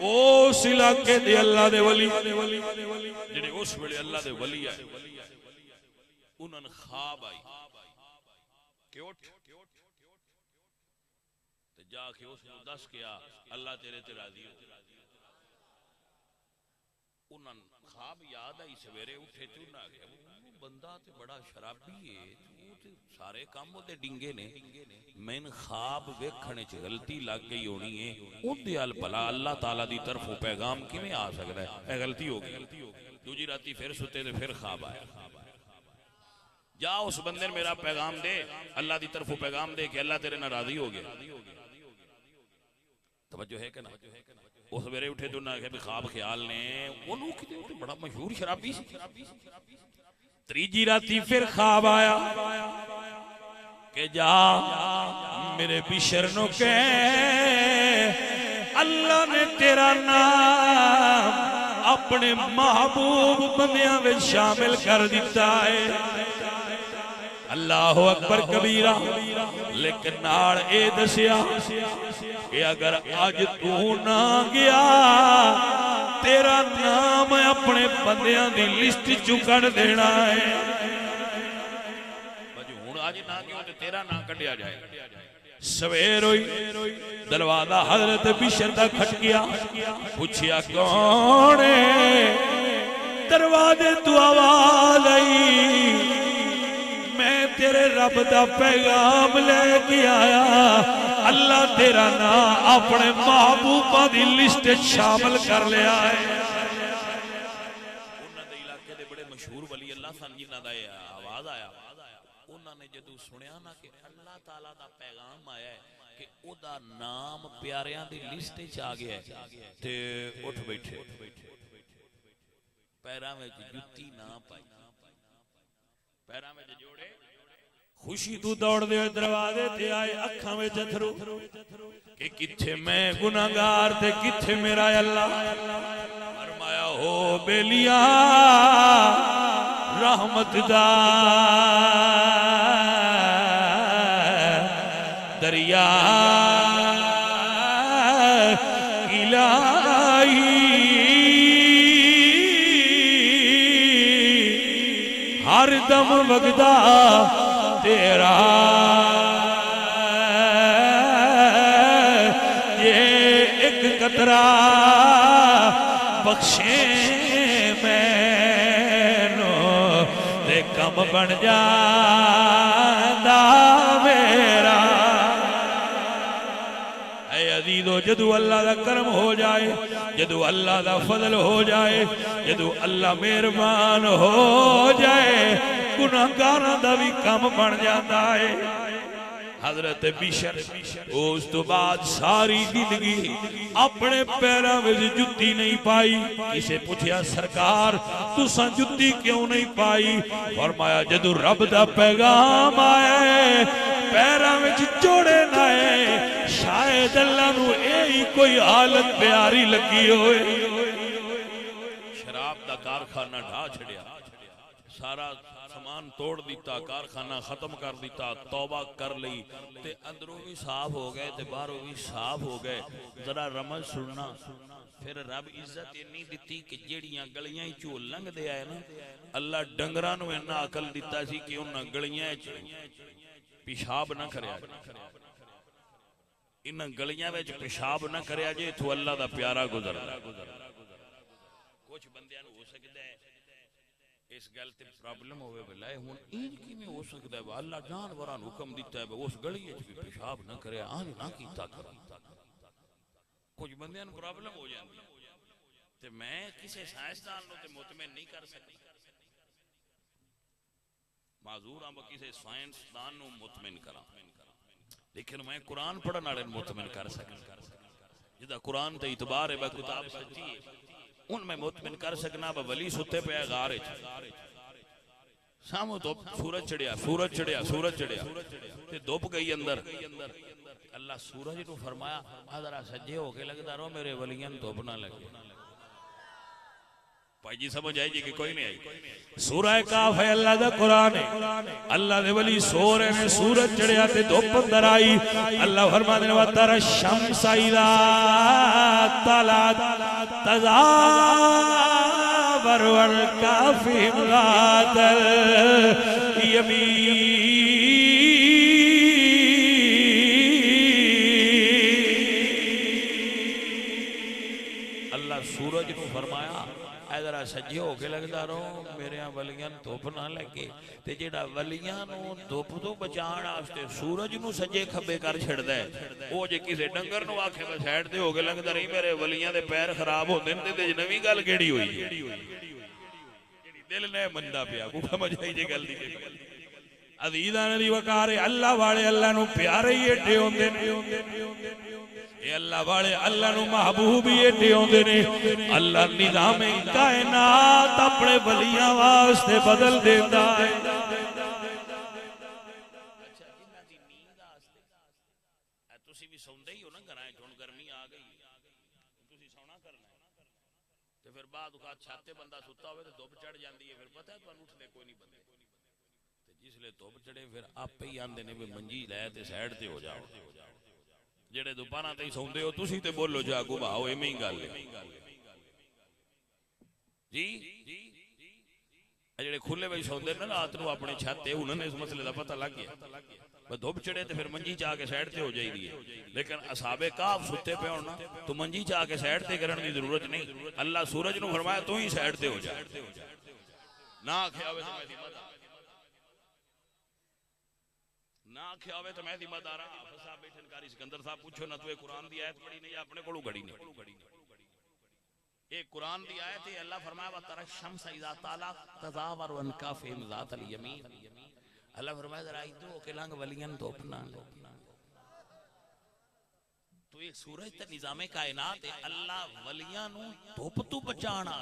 S1: اس علاقے دے اللہ دے ولی جنہیں اس ویلے اللہ دے ولی آئے انہوں نے خواب آئی کہ اٹھ جا کے اس نے دس کیا اللہ تیرے تے راضی ہو انہوں نے خواب یاد آئی سویرے اٹھے تو نہ گیا وہ بندہ تے بڑا شرابی ہے سارے کام ہوتے ڈنگے نے میں خواب ویکھنے چ غلطی لگ گئی ہونی ہے اون دے ال بھلا اللہ تعالی دی طرفوں پیغام کیویں آ سکدا ہے اے غلطی ہو گئی دوجی راتی پھر ستے تے پھر خواب آیا جا اس بندے نے میرا پیغام دے اللہ دی طرفوں پیغام دے کہ اللہ تیرے نہ راضی ہو گیا توجہ ہے کہ نہ اس ویلے اٹھے تو نہ کہ خواب خیال نے انہوں کی بڑا مشہور شرابی تریجی راتی پھر خواب آیا کہ جا میرے بشرنوں کے اللہ نے تیرا نام اپنے محبوب بندیاں میں شامل کر دیتا ہے اللہ اکبر کبیرہ لیکن ناڑ اے دسیا کہ اگر آج تو نہ گیا تیرا نام اپنے بندیاں دی لسٹ چکڑ دینا ہے ہن آج نہ گیا تے تیرا نہ کڈیا جائے سویر ہوئی دروازہ حضرت بشر دا کھٹکیا پوچھیا کون ہے دروازے تو آواز آئی میں تیرے رب دا پیغام لے کے آیا اللہ تیرا نام اپنے محبوبہ دی لسٹ شامل کر لیا ہے انہوں نے علاقے دے بڑے مشہور ولی اللہ سن جنہ دا آواز آیا انہوں نے جدو سنیا نا کہ اللہ تعالیٰ دا پیغام آیا ہے کہ او دا نام پیاریاں دی لسٹ چاہ گیا ہے تے اٹھ بیٹھے پیرا میں جتی نہ پائی پیرا میں جوڑے خوشی تو دوڑ دے دروازے تے آئے اکھاں میں جتھرو کہ کتھے میں گناہگار تے کتھے میرا اللہ فرمایا ہو بیلیا رحمت دا دریا الہی ہر دم وگدا تیرا یہ ایک قطرہ بخشے میں نو دے کم بن جاندہ میرا اے عزیزو جدو اللہ دا کرم ہو جائے جدو اللہ دا فضل ہو جائے جدو اللہ مہربان ہو جائے گناہگاراں دا بھی کم بن جاتا ہے حضرت بشر اس تو بعد ساری زندگی اپنے پیراں میں جُتی نہیں پائی کسے پوچھیا سرکار تساں جُتی کیوں نہیں پائی فرمایا جدو رب دا پیغام آئے پیراں میں جوڑے نائے شاید اللہ نو اے کوئی حالت پیاری لگی ہوئے شراب دا کارخانہ ڈھا چھڑیا سارا سامان توڑ دیتا، کارخانہ ختم کر دیتا، توبہ کر لی تے اندروں بھی صاف ہو گئے تے باہروں بھی صاف ہو گئے. ذرا رمض سننا، پھر رب عزت انی دیتی کہ جیڑیاں گلیاں چوں لنگ دے آئے نا، اللہ ڈنگراں نو اتنا عقل دیتا سی کہ انہاں گلیاں چ پیشاب نہ کریا، انہاں گلیاں وچ پیشاب نہ کریا جے تو اللہ دا پیارا گزردا. کچھ بندیاں نو ہو سکدا ہے اس گل تے پرابلم ہوئے بلائے ہن این کیویں ہو سکدا ہے اللہ جانوراں نو حکم دیتا ہے اس گلی وچ بھی پیشاب نہ کرے، آن نہ کیتا کرو. کچھ بندیاں نو پرابلم ہو جاندی تے میں کسے سائنسدان نو تے مطمئن نہیں کر سکتا، معذور ہاں کسے سائنسدان نو مطمئن کراں، لیکن میں قرآن پڑھن والے مطمئن کر سکتا. جدا قرآن تے اعتبار ہے کتاب سچی ہے ان میں مطمئن کر سکنا. ولی ستے پہ غار سامو دھوپ، سورج چڑھیا سورج چڑھیا سورج چڑھیا تے دھوپ گئی اندر. اللہ سورج نو فرمایا ذرا سجے ہو کے لگدا رہو میرے ولیاں نو دھوپ نہ لگے. بھائی جی سمجھ آئی جی کہ کوئی نہیں آئی؟ سورہ کاف ہے اللہ دا قرآن ہے. اللہ دے ولی سو رہے نے، سورج چڑھیا تے دھوپ اندر آئی. اللہ فرماتے ہیں وَتَرَ الشَّمْسَ إِذَا طَلَعَتْ تَزَاوَرُ عَنْ كَهْفِهِمْ ذَاتَ الْيَمِينِ. اللہ سورج کو فرمایا اے ذرا سجے ہو کے لگدا رہو میرے ولیاں دھوپ نہ لگے. تے جیڑا ولیاں نو دھوپ تو بچان واسطے سورج نو سجے کھبے کر چھڑدا ہے، او جے کسے ڈنگر نو آکھے میں سائیڈ تے ہو کے لگدا رہی میرے ولیاں دے پیر خراب ہوندے نے تے نویں گل کیڑی ہوئی ہے؟ دل نے مندا پیا کو سمجھ آئی جے گل دی. عزیزاں دی وقار اللہ والے اللہ نو پیارے ہی ایڈے ہوندے نے، اے اللہ والے اللہ نو محبوب ہی ایڈے ہوندے نے. اللہ نظام کائنات اپنے ولیاں واسطے بدل دیندا ہے. اچھا جنہاں دی نیند واسطے تسی بھی سوندے ہی ہو نا گھراں وچ، ہن گرمی آ گئی تسی سونا کرنا ہے تے پھر بعد اوقات چھت تے بندہ ستا ہوئے تے دھوپ چڑھ جاندی ہے، پھر پتہ ہے تانوں اٹھدے کوئی نہیں بندے تے جس لے دھوپ چڑھے پھر آپ ہی آندے نے منجی لے تے سائیڈ تے ہو جاؤ. جڑے دوپہراں تے سوندے ہو تسی تے بولو جا کو بھاؤ ایویں ہی گل ہے جی. جڑے کھلے وچ سوندے نے رات نو اپنے چھت تے انہاں نے اس مسئلے دا پتہ لگ گیا. دھوپ چڑھے تے پھر منجی چا کے سائیڈ تے ہو جائی دی ہے، لیکن اصحاب کہف ستے پے ہونا تو منجی چا کے سائیڈ تے کرن دی ضرورت نہیں. اللہ سورج نو فرمایا تو ہی سائیڈ تے ہو جا نہ آکھیا ہوئے تو میں ذمہ دار نہ آکھیا ہوئے تو میں ذمہ دار ہاں. صاحب بیٹھن کاری سکندر صاحب پوچھو نہ تو یہ قرآن دی آیت پڑھی نہیں اپنے کولوں گھڑی نہیں. ایک قرآن دی آیت ہے اللہ فرمایا وَتَرَ الشَّمْسَ إِذَا طَلَعَتْ تَزَاوَرُ عَنْ كَهْفِهِمْ ذَاتَ الْيَمِينِ. اللہ فرمایا ذرا ادھر ہو کے لنگ ولیاں دھوپ نہ تو ایک سورج تے نظام کائنات ہے. اللہ ولیاں نو دھوپ تو بچانا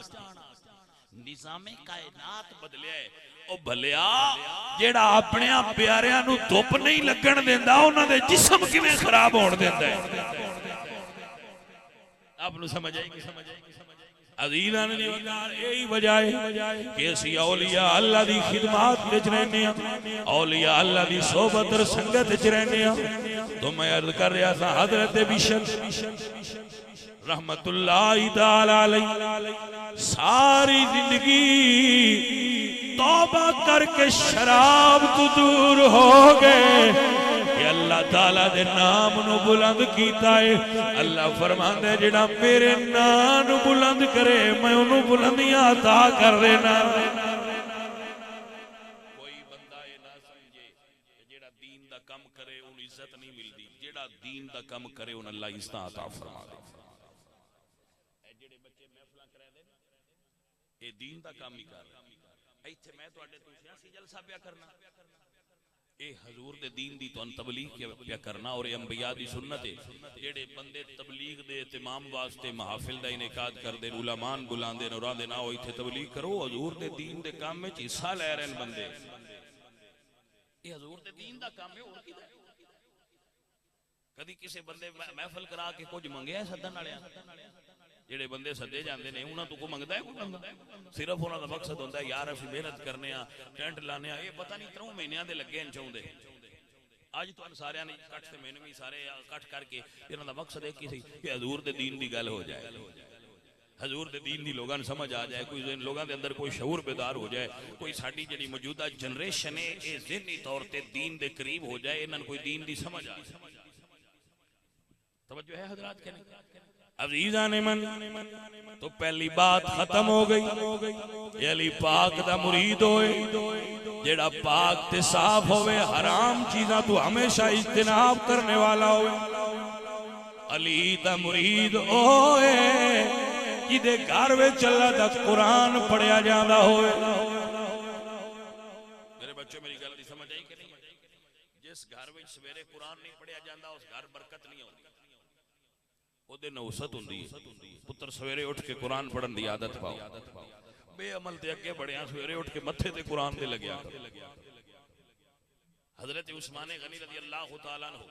S1: نظام کائنات بدلیا ہے. او بھلیا جیڑا اپنے پیاریاں نو دھوپ نہیں لگن دیندا انہاں دے جسم کیویں خراب ہون دیندا ہے؟ آپ نو سمجھ آئی کہ سمجھ آئی عزیزاں نے وقار یہی وجہ ہے کہ اسی اولیاء اللہ دی خدمات وچ رہنے ہیں، اولیاء اللہ دی صحبت اور سنگت وچ رہنے ہیں. تو میں عرض کر رہا تھا حضرت بشر رحمت اللہ تعالی علیہ ساری زندگی توبہ کر کے شراب تو دور ہو گئے کہ اللہ تعالیٰ دے نام نو بلند کیتا ہے. اللہ فرماندے جڑا میرے نام نو بلند کرے میں انہوں بلندیاں عطا کر دینا. کوئی بندہ یہ نہ سمجھے جڑا دین دا کم کرے ان عزت نہیں ملدی، جڑا دین دا کم کرے ان اللہ عزت عطا فرما دے. جڑے بچے محفلاں کرے دے اے دین دا کام ہی کر رہے ایتھے میں تواڈے تو سیاسی جلسہ پیا کرنا، اے حضور دے دین دی تو تبلیغ پیا کرنا. اور اے انبیاء دی سنت ہے جڑے بندے تبلیغ دے اہتمام واسطے محافل دا انعقاد کر دے علماء بلاندے نورا دے نہ ہو ایتھے تبلیغ کرو. حضور دے دین دے کام وچ حصہ لے رہے ہیں بندے. اے حضور دے دین دا کام ہے اور کی دا کدی کسے بندے محفل کرا کے کچھ منگیا ہے سدن والے جڑے بندے سدے جاندے نے انہاں تو کو منگدا ہے کوئی بندہ؟ صرف انہاں دا مقصد ہوندا ہے یار اسی محنت کرنے ہاں ٹینٹ لانے ہاں، یہ پتہ نہیں 3 مہینیاں دے لگے ہیں چاہندے اج تو سارے نے کٹ تے مینوں بھی سارے کٹ کر کے انہاں دا مقصد ایک ہی سی کہ حضور دے دین دی گل ہو جائے، حضور دے دین دی لوگاں نوں سمجھ آ جائے، کوئی لوگاں دے اندر کوئی شعور بیدار ہو جائے، کوئی ساڈی جڑی موجودہ جنریشن ہے اے ذہنی طور تے دین دے قریب ہو جائے، انہاں کوئی دین دی سمجھ آ جائے۔ توجہ ہے حضرات کے نہیں؟ عزیزان من تو پہلی بات ختم ہو گئی، یہ علی پاک دا مرید ہوئے جیڑا پاک تے صاف ہوئے، حرام چیزاں تو ہمیشہ اجتناب کرنے والا ہوئے، علی دا مرید ہوئے جدے گھر میں چلا دا قرآن پڑھیا جاندہ ہوئے۔ میرے بچوں میری گل دی سمجھ آئی کہ نہیں؟ جس گھر میں سویرے قرآن نہیں پڑھیا جاندہ اس گھر برکت نہیں ہوتی، وہ دے نوست ہوندی ہے۔ پتر سویرے اٹھ کے قرآن پڑھن دی عادت پاؤ، بے عمل تے اگے بڑھیاں سویرے اٹھ کے متھے تے قرآن دے لگیا۔ حضرت عثمان غنی رضی اللہ تعالیٰ عنہ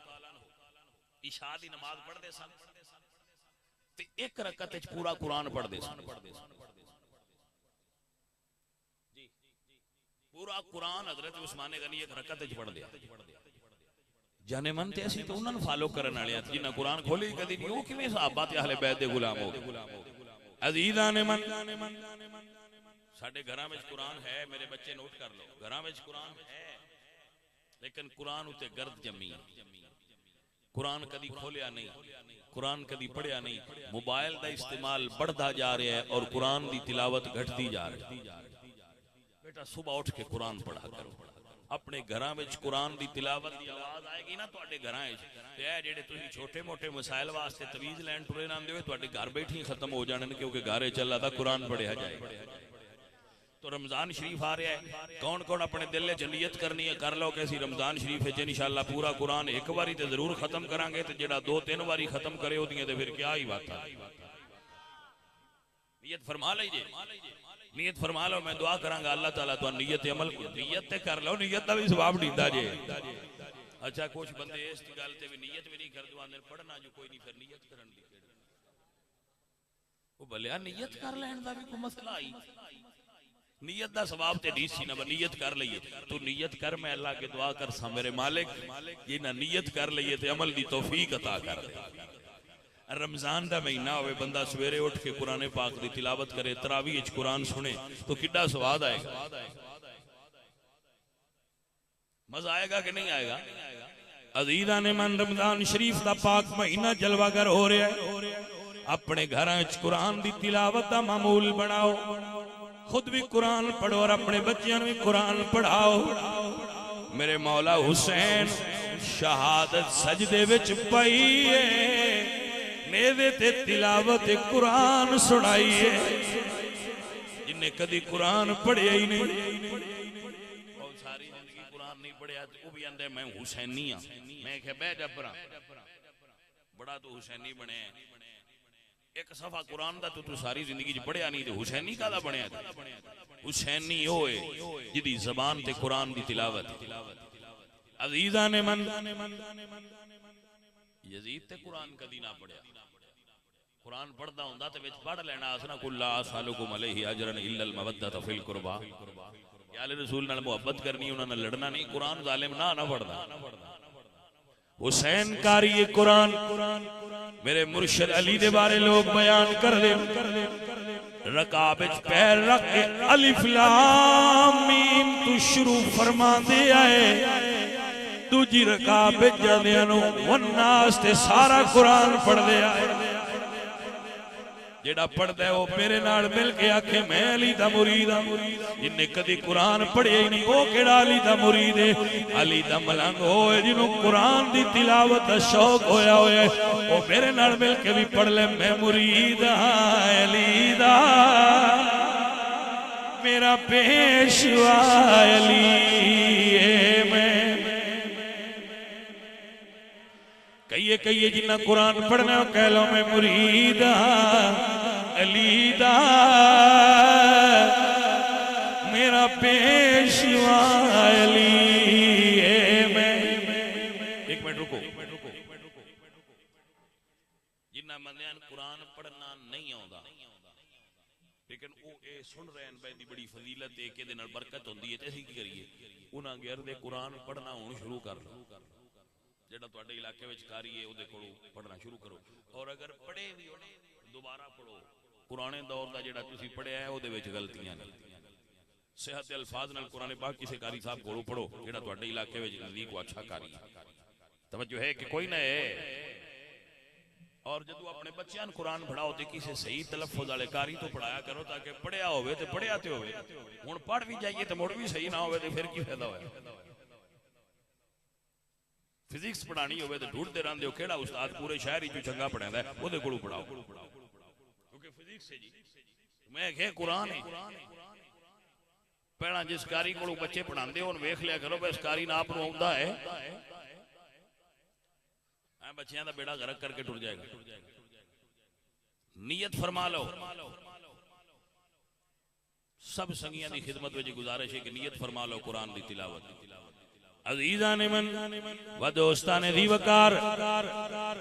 S1: عشاء دی نماز پڑھ دے سن تے ایک رکعت وچ پورا قرآن پڑھ دے سن، پورا قرآن حضرت عثمان غنی ایک رکعت وچ پڑھ دیا۔ جانے من تے اسی تو انہاں نوں فالو کرن والے ہیں جنہاں قرآن کھولی کدی نہیں، وہ کیویں صحابہ تے اہل بیت دے غلام ہو گئے؟ عزیزان من ساڈے گھراں وچ قرآن ہے، میرے بچے نوٹ کر لو، گھراں وچ قرآن ہے لیکن قرآن اتے گرد جمی، قرآن کدی کھولیا نہیں، قرآن کدی پڑھیا نہیں، موبائل دا استعمال بڑھتا جا رہا ہے اور قرآن دی تلاوت گھٹتی جا رہی ہے۔ بیٹا صبح اٹھ کے قرآن پڑھا کرو، اپنے گھراں وچ قرآن دی تلاوت دی آواز آئے گی نا تواڈے گھراں وچ، تے اے جڑے تسی چھوٹے موٹے مسائل واسطے تویز لین ٹرے ناندے ہوئے تواڈے گھر بیٹھی ختم ہو جانے کیونکہ گھر وچ اللہ دا قرآن پڑھیا جائے گا۔ تو رمضان شریف آ رہا ہے، کون کون اپنے دل وچ نیت کرنی ہے کر لو کہ اسی رمضان شریف وچ انشاءاللہ پورا قرآن ایک باری تے ضرور ختم کران گے، تے جڑا 2-3 باری ختم کرے اودیاں تے پھر کیا ہی بات ہے۔ نیت فرما لیجئے، نیت فرما لو، میں دعا کراں گا اللہ تعالیٰ تو نیت عمل کو نیت تے کر لو، نیت دا بھی ثواب دیندا جے۔ اچھا کچھ بندے اس گل تے بھی نیت بھی نہیں کردے، آندے پڑھنا جو کوئی نہیں، پھر نیت کرن دی وہ بھلیا نیت کر لین دا بھی کوئی مسئلہ آئی، نیت دا ثواب تے ڈی سی نہ نیت کر لئیے، تو نیت کر، میں اللہ کے دعا کر سا میرے مالک یہ نہ نیت کر لئیے تے عمل دی توفیق عطا کر دے۔ رمضان دا مہینہ ہوئے بندہ سویرے اٹھ کے قرآن پاک دی تلاوت کرے، تراویح وچ قرآن سنے تو کڈا سواد آئے گا، مزہ آئے گا کہ نہیں آئے گا؟ عزیزان من رمضان شریف دا پاک مہینہ جلوہ گر ہو رہا ہے، اپنے گھراں وچ قرآن دی تلاوت دا معمول بناؤ، خود بھی قرآن پڑھو اور اپنے بچیاں بھی قرآن پڑھاؤ۔ میرے مولا حسین شہادت سجدے وچ پئیے، نیوے تے تلاوت قرآن سنائیے، جن نے کدی قرآن پڑھیا ہی نہیں، بہت ساری زندگی قرآن نہیں پڑھیا، وہ بھی اندے میں حسینی ہاں، میں کہ بے جبرا بڑا تو حسینی بنے ہیں، ایک صفحہ قرآن دا تو ساری زندگی جی پڑھیا نہیں، تو حسینی کا دا بنیا تھا؟ حسینی ہوئے جدی زبان تے قرآن دی تلاوت۔ عزیزان من یزید تے قرآن کدی نہ پڑھیا، قرآن پڑھدا ہوندا تے وچ پڑھ لینا اسنا کل لا اسالکم علیہ اجرا الا المودۃ فی القربا، یا علی رسول نال محبت کرنی، انہاں نال لڑنا نہیں، قرآن ظالم نہ پڑھدا۔ حسین قاری قرآن میرے مرشد علی دے بارے لوگ بیان کر دے، رکعت وچ پیر رکھ کے الف لام میم تو شروع فرما دے آئے، دوجی رکعت وچ جدیاں نو والناس تے سارا قرآن پڑھ دے آئے۔ جیڑا پڑھ دے وہ میرے نال مل کے آکھے میں علی دا مرید ہوں، جن نے کدی قرآن پڑھیا ہی نہیں وہ کیڑا علی دا مرید ہے؟ علی دا ملنگ ہوئے جنہوں قرآن دی تلاوت دا شوق ہویا ہوئے، وہ میرے نال مل کے بھی پڑھ لے میں مرید ہاں علی دا، میرا پیشوا علی ہے، میں کہیے جنہ قرآن پڑھنا کہہ لو میں مرید علی دا، میرا پیشوا علی ہے، میں ایک منٹ رکو، جنہ انہاں بندیاں قرآن پڑھنا نہیں آوندا لیکن وہ اے سن رہے ہیں بھائی دی بڑی فضیلت ہے کہ دے نال برکت ہوندی ہے تے اسی کی کریے انہاں گھر دے قرآن پڑھنا ہون شروع کر لو جڑا تواڈے علاقے وچ قاری ہے او دے کولوں پڑھنا شروع کرو اور اگر پڑھے بھی ہو دوبارہ پڑھو پرانے دور دا جڑا تسی پڑھیا ہے او دے وچ غلطیاں نے صحت الفاظ نال قرآن پاک کسی قاری صاحب کولوں پڑھو جڑا تواڈے علاقے وچ نزدیک کو اچھا قاری ہے توجہ ہے کہ کوئی نہ ہے اور جدو اپنے بچیاں قرآن پڑھاؤ تے کسی صحیح تلفظ والے قاری تو پڑھایا کرو تاکہ پڑھیا ہوئے تے پڑھیا تے ہوئے ہن پڑھ بھی جائیے تے مڑ بھی صحیح نہ ہوئے تے پھر کی فائدہ ہوئے فزکس پڑھانی ہوئے تے ڈھونڈتے رہندے ہو کیڑا استاد پورے شہر ہی جو چنگا پڑھیندا ہے او دے کولوں پڑھاؤ کیونکہ فزکس ہے جی میں کہ قرآن ہے پہلا جس قاری کولوں بچے پڑھاندے ہون ویکھ لیا کرو بس قاری نہ آپ نوں آوندا ہے بچیاں دا بیڑا غرق کر کے ٹر جائے گا نیت فرما لو سب سنگیاں دی خدمت وچ گزارش ہے کہ نیت فرما لو قرآن دی تلاوت عزیزان من و دوستان دی وقار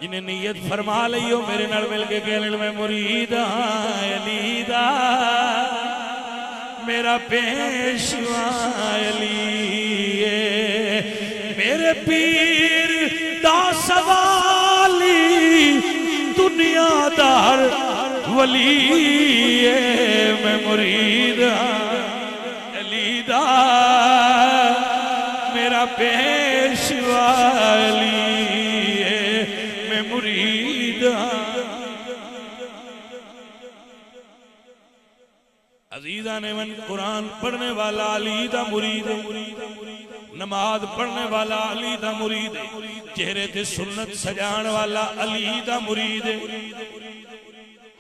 S1: جنہیں نیت فرما لئیو میرے نال مل کے کہنے میں مرید علی دا میرا پیشوا علی میرے پیر دا سوالی دنیا دار ولی میں مرید علی دا میرا پیشوا علی میں مرید عزیزان من قرآن پڑھنے والا علی دا مرید نماز پڑھنے والا علی دا مرید چہرے تے سنت سجان والا علی دا مرید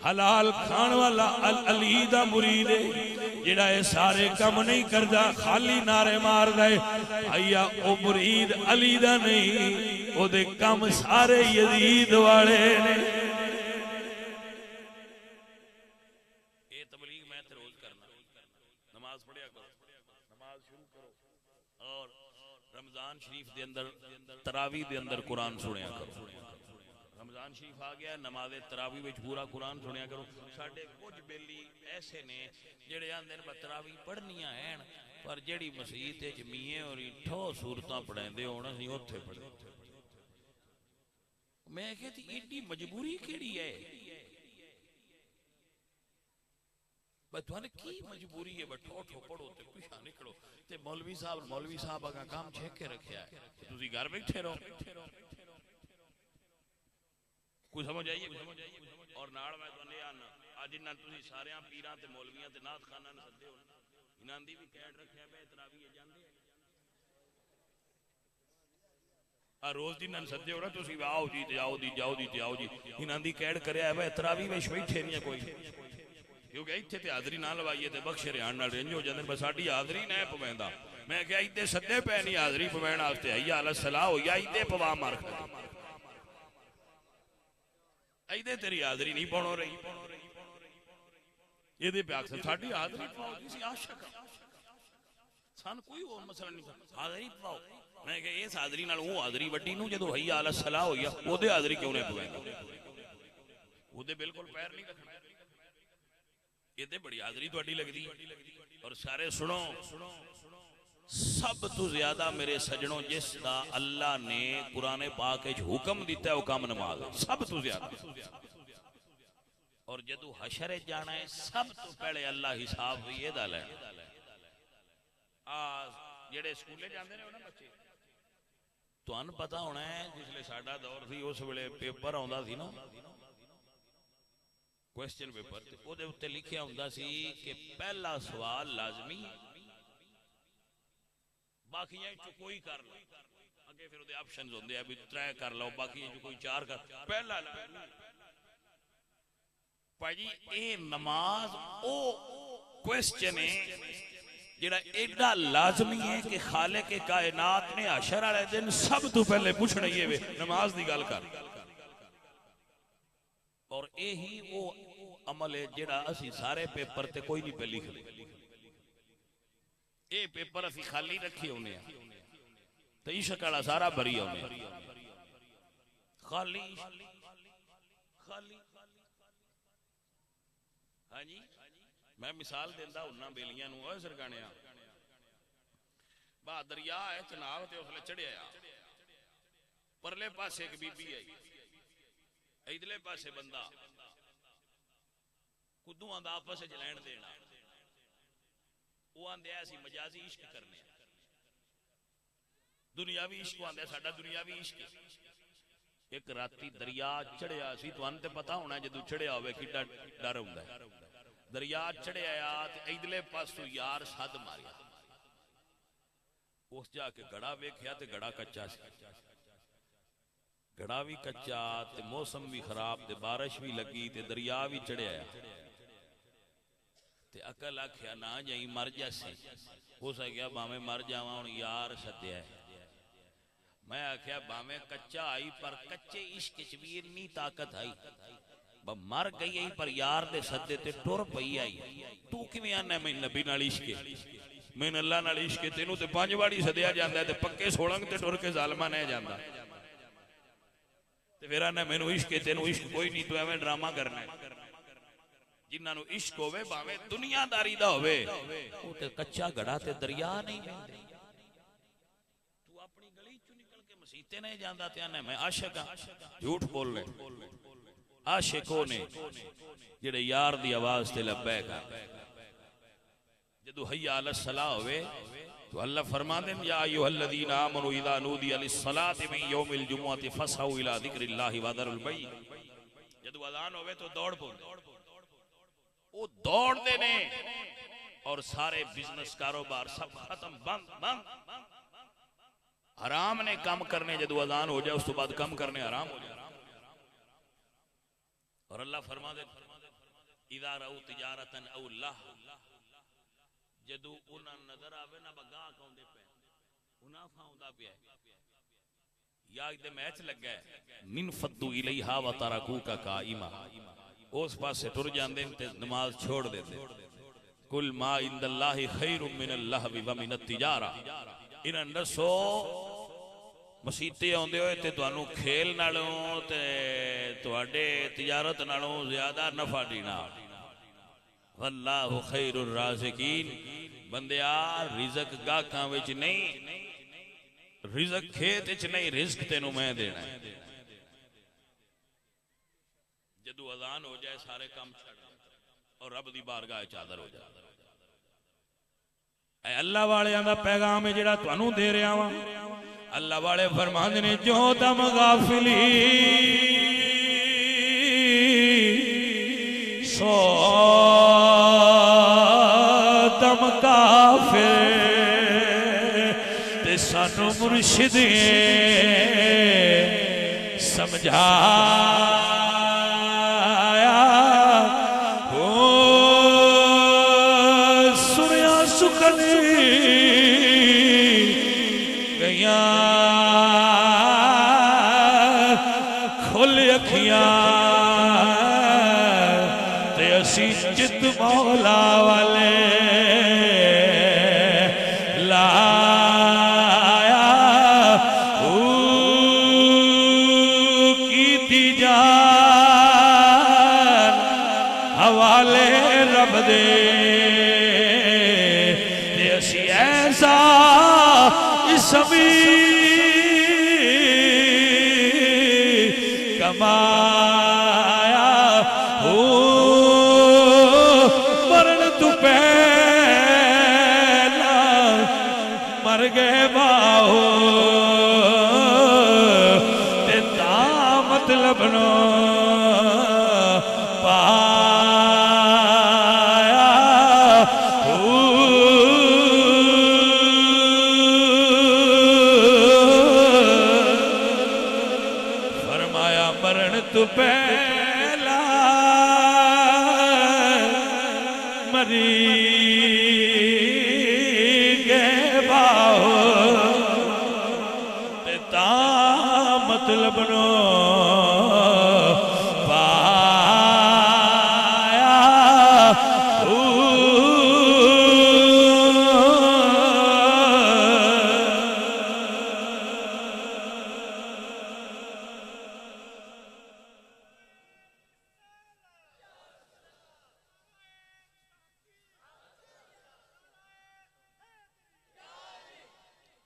S1: حلال کھان والا علی دا مرید جڑا اے سارے کم نہیں کردا خالی نعرے مار دے بھائیا او مرید علی دا نہیں او دے کم سارے یزید والے نے اے تبلیغ میں تے روز کرنا نماز پڑھیا کرو نماز شروع کرو اور رمضان شریف دے اندر تراویح دے اندر قرآن سنیا کرو رمضان شریف آ گیا نماز تراویح وچ پورا قرآن سنیا کرو ساڈے کچھ بیلی ایسے نے جڑے آندے نے تراویح پڑھنیاں ہیں پر جڑی مسجد وچ میاں اور ٹھو صورتاں پڑھاندے ہون اسی اوتھے پڑھے میں کہتی ایڈی مجبوری کیڑی ہے بتوانے کی مجبوری ہے بٹھو ٹھو پڑھو تے پیچھے نکلو تے مولوی صاحب اگا کام چھیک کے رکھیا ہے تسی گھر بیٹھے رہو کوئی سمجھ آئیے اور نال میں تو نہیں آنا آج انہاں تسی سارے پیراں تے مولویاں تے نعت خاناں نے سدے ہو انہاں دی بھی قید رکھیا پے تراویح جاندے روز دن نن سدے ہو نا تسی آؤ جی تے آؤ جی انہاں دی قید کریا ہے تراویح وچ بیٹھے نہیں کوئی کیونکہ ایتھے تے حاضری نہ لوائیے تے بخش ریان نال رنج ہو جاندے بس ساڈی حاضری نہ پویندا میں کہ ایتھے سدے پے نہیں حاضری پوین واسطے حیا علی الصلاح ہویا ایتھے پوا مار ایدے تیری حاضری نہیں پاؤ رہی یہ دے پیاک سے ساڑھی حاضری پاؤ کسی عاشق سان کوئی وہ مسئلہ نہیں حاضری پاؤ میں کہ اس حاضری نال وہ حاضری وڈی نو جدو حیا علی الصلاح ہویا وہ دے حاضری کیوں نہیں پوائیں وہ دے بالکل پیر نہیں رکھنا یہ دے بڑی حاضری تو اڈی لگ دی اور سارے سنو سب تو زیادہ میرے سجنوں جس دا اللہ نے قرآن پاک حکم دیتا ہے وہ کام نماز سب تو زیادہ اور جدو حشر جانا ہے سب تو پہلے اللہ حساب بھی یہ دا لینا جیڑے سکولے جاندے نے بچے تو ان پتا ہونا ہے جس لئے ساڑھا دور تھی اس ویلے پیپر آندا تھی نا کوئسچن پیپر او دے اتے لکھیا ہوندا سی کہ پہلا سوال لازمی باقی یہ جو کوئی کر لو اگے پھر دے آپشنز ہوندے ابھی 3 کر لو باقی یہ جو کوئی 4 کر پہلا پاجی اے نماز او کوئسچن ہے جڑا ایڈا لازمی ہے کہ خالق کائنات نے حشر والے دن سب تو پہلے پوچھنا یہ وے نماز دی گل کر اور اے ہی وہ عمل ہے جڑا اسی سارے پیپر تے کوئی نہیں پہ لکھ لے اے پیپر اسی خالی رکھی ہونے ہیں تو عشق والا سارا بری ہونے خالی خالی. ہاں جی میں مثال دینا ہوں بیلیاں نو. اوے سرگانیا با دریا ہے چناب تے اسلے چڑھیا پرلے پاسے ایک بی بی آئی ادھلے پاسے بندہ کدو آندا آپس وچ لین دینا وہ آندے اسی مجازی عشق کرنے دنیاوی عشق آندے ساڈا دنیاوی عشق. ایک راتی دریا چڑھیا سی تو انتے پتہ ہونا جدو چڑھیا ہوئے کیڈا ڈر ہوندا ہے. دریا چڑھیا تے ادھلے پاسوں یار سد ماریا اس جا کے گڑا ویکھیا تے گڑا کچا سی. گڑا بھی کچا تے موسم بھی خراب تے بارش بھی لگی تے دریا بھی چڑھیا تے عقل آکھیا نہ جائیں مر جاسی. ہو سکیا باویں مر جاواں ہن یار سدیا ہے. میں آکھیا باویں کچا آئی پر کچے عشق وچ بھی اتنی طاقت آئی مر گئی آئی پر یار دے سدے تے ٹر پئی آئی. تو کیویں آنا میں نبی نال عشق میں اللہ نال عشق تینوں تے 5 واڑی سدیا جاندا ہے تے پکے سولنگ تے ٹر کے ظالمہ نہیں جاندا تے پھر آنا مینوں عشق تینوں عشق کوئی نہیں تو ایویں ڈرامہ کرنا ہے. جنہاں نو عشق ہوے باویں دنیا داری دا ہوے او تے کچا گڑا تے دریا نہیں ویندے. تو اپنی گلی چوں نکل کے مسیتے نہیں جاندا تے آنا میں عاشق ہاں. جھوٹ بول لے عاشقوں نے جڑے یار دی آواز تے لبیک جدو حی علی الصلاۃ ہوئے تو اللہ فرماندے یا ایھا الذین آمنوا اذا نودی للصلاۃ من یوم الجمعۃ فاسعوا الی ذکر اللہ وذروا البیع. جدو اذان ہوئے تو دوڑ پو وہ دوڑ دے نے اور سارے بزنس کاروبار سب ختم بند بند. حرام نے کام کرنے جدو اذان ہو جائے اس تو بعد کم کرنے حرام ہو جائے. اور اللہ فرما دے اذا رأوا تجارتا او لہوا جدو انہاں نظر آوے نہ بگاہ کاؤندے پے انہاں فاؤندا پیا یا دے میچ لگا ہے من فدو الیہا وترکوکا قائما اس پاسے ٹر جاندے تے نماز چھوڑ دیندے. کل ما عند اللہ خیر من اللہو ومن التجارہ. انہاں دسو مسیتے آندے ہوئے تے تانوں کھیل نالوں تے تواڈے تجارت نالوں زیادہ نفع دینا. واللہ خیر الرازقین. بندیا رزق گاہکاں وچ نہیں رزق کھیت وچ نہیں رزق تینوں میں دینا ہے. جدو اذان ہو جائے سارے کام چھڑ اور رب دی بارگاہ چادر ہو جائے. اے اللہ والے دا پیغام ہے جڑا تانوں دے رہا ہاں. اللہ والے فرماندے نے جو دم غافلی سو دم کافر تے سانو مرشد سمجھایا سنیا سکھنی گیاں کھل اکھیاں تے اسی جت مولا والے رب دے تے اسی ایسا اسمی کمایا مرن تو پہلا مر گئے باہو تے تا مطلب نو تو پہلا مری گئے باہو تے تا مطلب نو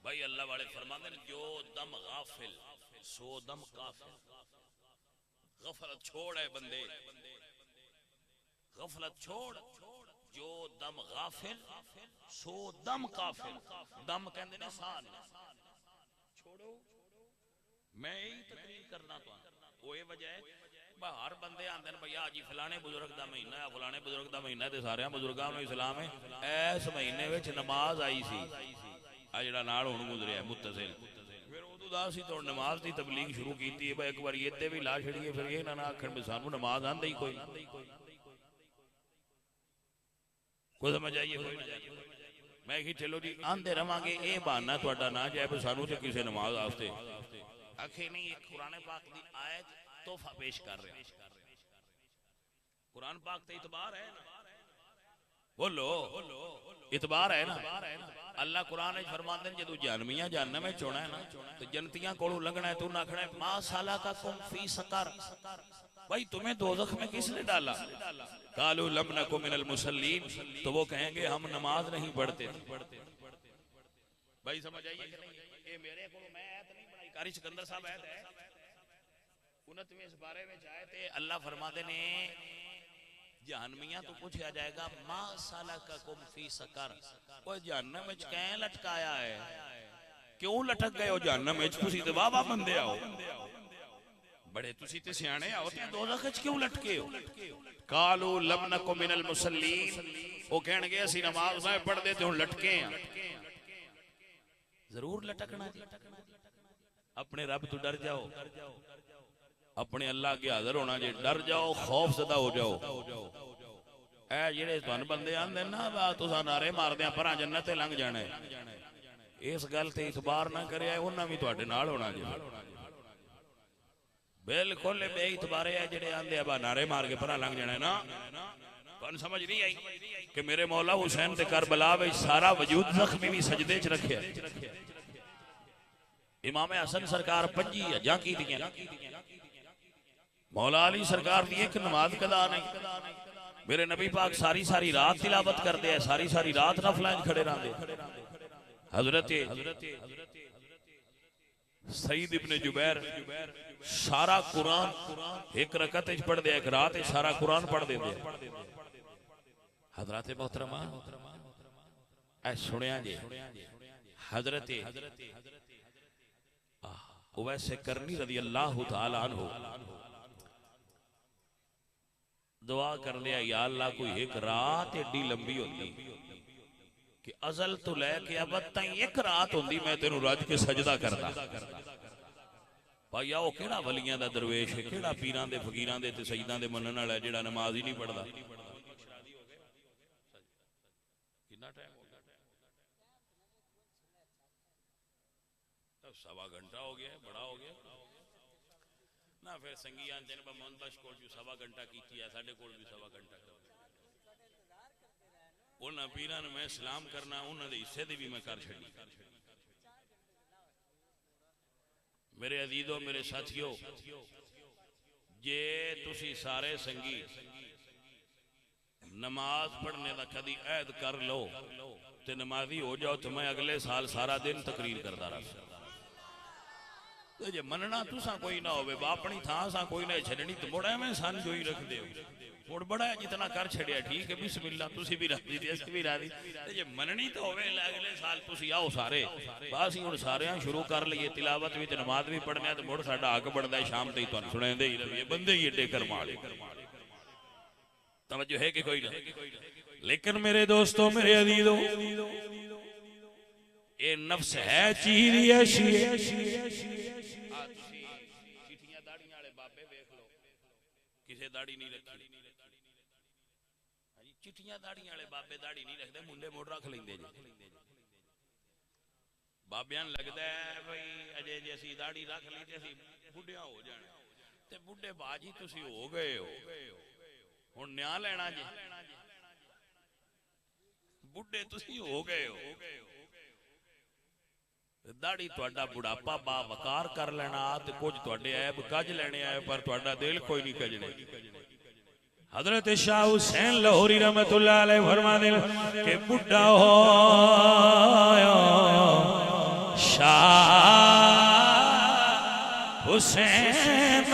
S1: بھائی اللہ والے فرماتے ہیں جو دم غافل سو دم کافر. غفلت چھوڑ ہے بندے، غفلت چھوڑ. جو دم غافل سو دم کافر. دم کہندے نے سال چھوڑو. میں یہی تقریر کرنا تو وہ وجہ ہے باہر بندے آندے نے بھیا جی فلانے بزرگ دا مہینہ ہے، فلانے بزرگ دا مہینہ تے سارے بزرگاں نوں اسلام ہے. اس مہینے وچ نماز آئی سی آ جڑا نال ہن گزریا متصل، پھر اودوں دا سی تو نماز دی تبلیغ شروع کیتی ہے. بھائی ایک بار ایدے بھی لا چھڑیے پھر یہ نہ آکھن بھی سانوں نماز آندی کوئی سمجھ آئیے کوئی نہ. میں کہ چلو جی آندے رواں گے اے بہانہ تہاڈا نہ جائے بھی سانوں تے کسے نماز واسطے آکھے نہیں. ایک قرآن پاک دی آیت تحفہ پیش کر رہے ہیں. قرآن پاک تے اعتبار ہے نا، بولو اعتبار ہے نا. اللہ قرآن فرماندے ہیں جدو جہنمیاں جہنم میں چونا ہے نا تو جنتیاں کولوں لنگنا ہے تو نہ کھڑا ہے ما سالککم فی سقر. بھائی تمہیں دوزخ میں کس نے ڈالا؟ قالوا لم نک من المصلین. تو وہ کہیں گے ہم نماز نہیں پڑھتے. بھائی سمجھ آئیے کہ نہیں؟ یہ میرے کو میں آیت نہیں بنائی، قاری سکندر صاحب آیت ہے 29 سپارے میں آیت ہے. اللہ فرماتے نے جہنمیاں تو پوچھا جائے گا ما سالککم فی سقر. کوئی جہنم وچ کہیں لٹکایا ہے؟ کیوں لٹک گئے ہو جہنم وچ؟ تسی تے واہ واہ بندے آؤ، بڑے تسی تے سیانے آؤ تے دوزخ وچ کیوں لٹکے ہو؟ قالوا لم نک من المصلین. وہ کہن گے اسی نماز نہ پڑھدے تے ہن لٹکے ہیں. ضرور لٹکنا جی. اپنے رب تو ڈر جاؤ، اپنے اللہ کے حاضر ہونا جی. ڈر جاؤ، خوف زدہ ہو جاؤ. اے جڑے تھان بندے آندے نا با تساں نعرے مار دیاں پراں جنت لنگ جانا ہے، اس گل تے اعتبار نہ کریا ہے انہاں بھی تہاڈے نال ہونا جی. بالکل بے اعتبارے ہے جڑے آندے با نعرے مار کے پراں لنگ جانا ہے نا. تانوں سمجھ نہیں آئی کہ میرے مولا حسین تے کربلا وچ سارا وجود زخمی بھی سجدے چ رکھیا. امام حسن سرکار 5 حجاں کیتیاں، مولا علی سرکار دی ایک نماز قضا نہیں. میرے نبی پاک ساری ساری رات تلاوت کرتے ہیں، ساری ساری رات نفلاں کھڑے رہندے. حضرت سعید ابن جبیر سارا قرآن ایک رکعت وچ پڑھ دے، ایک رات وچ سارا قرآن پڑھ دیندے. حضرات محترمہ اے سنیا جی حضرت اویس کرنی رضی اللہ تعالی عنہ دعا کر لیا یا اللہ کوئی ایک رات ایڈی لمبی ہوتی کہ ازل تو لے کے ابد تائیں ایک رات ہوندی میں تینوں رج کے سجدہ کردا. بھائی آؤ کیڑا ولیاں دا درویش ہے، کیڑا پیران دے فقیران دے تے سیدان دے منن والا ہے جڑا نماز ہی نہیں پڑھدا. کتنا ٹائم ہو گیا؟ 1.25 گھنٹہ ہو گیا، بڑا ہو گیا نہ. پھر سنگیان جنبہ محمد بخش کو جو 1.25 گھنٹہ کیتی ہے ساڈے کول بھی 1.25 گھنٹہ انہاں پیراں نوں میں سلام کرنا انہاں دے حصے دی بھی میں کر چھڈی. میرے عزیزو میرے ساتھیو جے تسی سارے سنگی نماز پڑھنے دا کدی عہد کر لو تے نمازی ہو جاؤ تو میں اگلے سال سارا دن تقریر کردا رہا. جے مننا تساں کوئی نہ ہوئے اپنی تھاں ساں کوئی نہ چھڑنی تو مڑا میں سن جو ہی رکھ دے مڑ بڑا ہے جتنا کر چھڑیا ٹھیک ہے بسم اللہ تسی بھی راضی تے اسی بھی راضی. جے مننی تو ہوئے اگلے سال تسی آؤ سارے بس ہی ہن سارے شروع کر لئیے تلاوت بھی تے نماز بھی پڑھنے تے مڑ ساڈا حق بندا ہے شام تے تانوں سنیندے ہی رہیے بندے ہی ایڈے کرم والے. توجہ ہے کہ کوئی نہ؟ لیکن میرے دوستو میرے عزیزو اے نفس ہے چیری ایشی. چٹھیاں داڑیاں والے بابے ویکھ لو کسے داڑھی نہیں رکھی. چٹھیاں داڑیاں والے بابے داڑھی نہیں رکھدے منڈے موڑ رکھ لیندے جی. بابیاں لگدا ہے بھئی اجے جے اسی داڑھی رکھ لی تے اسی بڈھیاں ہو جانا تے بڈھے باجی تسی ہو گئے ہو ہن نیا لینا جی. بڈھے تسی ہو گئے ہو داڑھی تہاڈا بڑھاپا با وقار کر لینا تے کچھ تہاڈے عیب کج لینے آئے پر تہاڈا دل کوئی نہیں کجنے. حضرت شاہ حسین لاہوری رحمت اللہ علیہ فرماتے ہیں کہ بڈھا ہویا شاہ حسین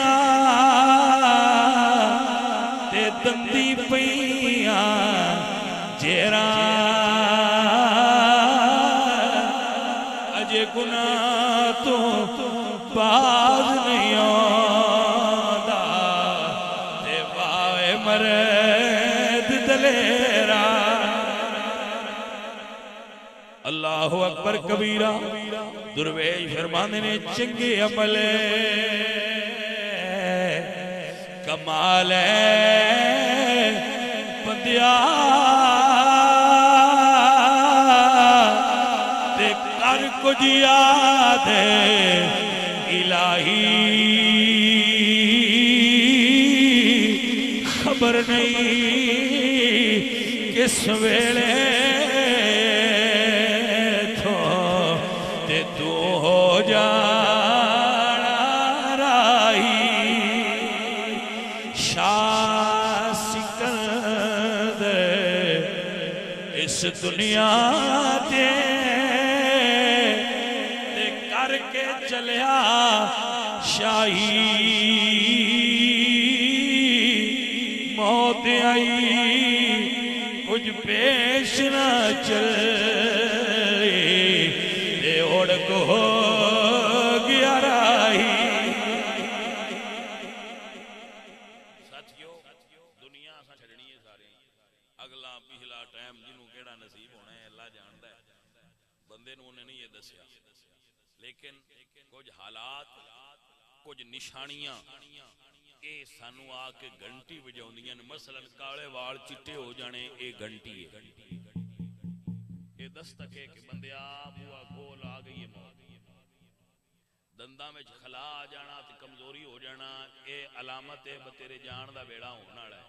S1: تے دندی پیاں اجے گناہ تو باز نہیں آندا تے وائے مرد دلیرا اللہ اکبر کبیرہ درویش فرمانے نے چنگے عمل کمال بندیا تے کر کچھ یاد الہی خبر نہیں کس ویلے تو تے تو ہو جانا راہی شاہ سکندر اس دنیا تے کر کے چلیا شاہی موت آئی کچھ پیش نہ چلے تے اڑ کو ہو گیا راہی ساتھیو دنیا سا چھڑنی ہے سارے اگلا پچھلا ٹائم جنہوں کیڑا نصیب ہونا ہے اللہ جانتا ہے بندے نوں نے نہیں یہ دسیا لیکن کچھ حالات کچھ نشانیاں اے سانو آ کے گھنٹی بجاؤندیاں مثلا کالے وال چٹے ہو جانے اے گھنٹی ہے اے دستک ہے کہ بندے بوا گول آ گئی ہے موت دنداں میں خلا آ جانا تے کمزوری ہو جانا اے علامت ہے بتیرے جان دا بیڑا ہونا ہے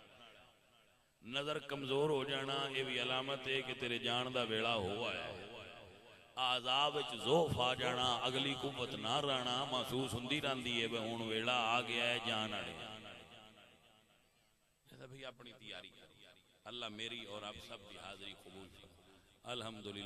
S1: نظر کمزور ہو جانا اے بھی علامت ہے کہ تیرے جان دا بیڑا ہوا ہے آزاب وچ ضعف آ جانا اگلی قوت نہ رہنا محسوس ہوندی رہندی ہے ہن ویلا آ گیا ہے جان والے بھئی اپنی تیاری اللہ میری اور آپ سب کی حاضری قبول فرمائے الحمدللہ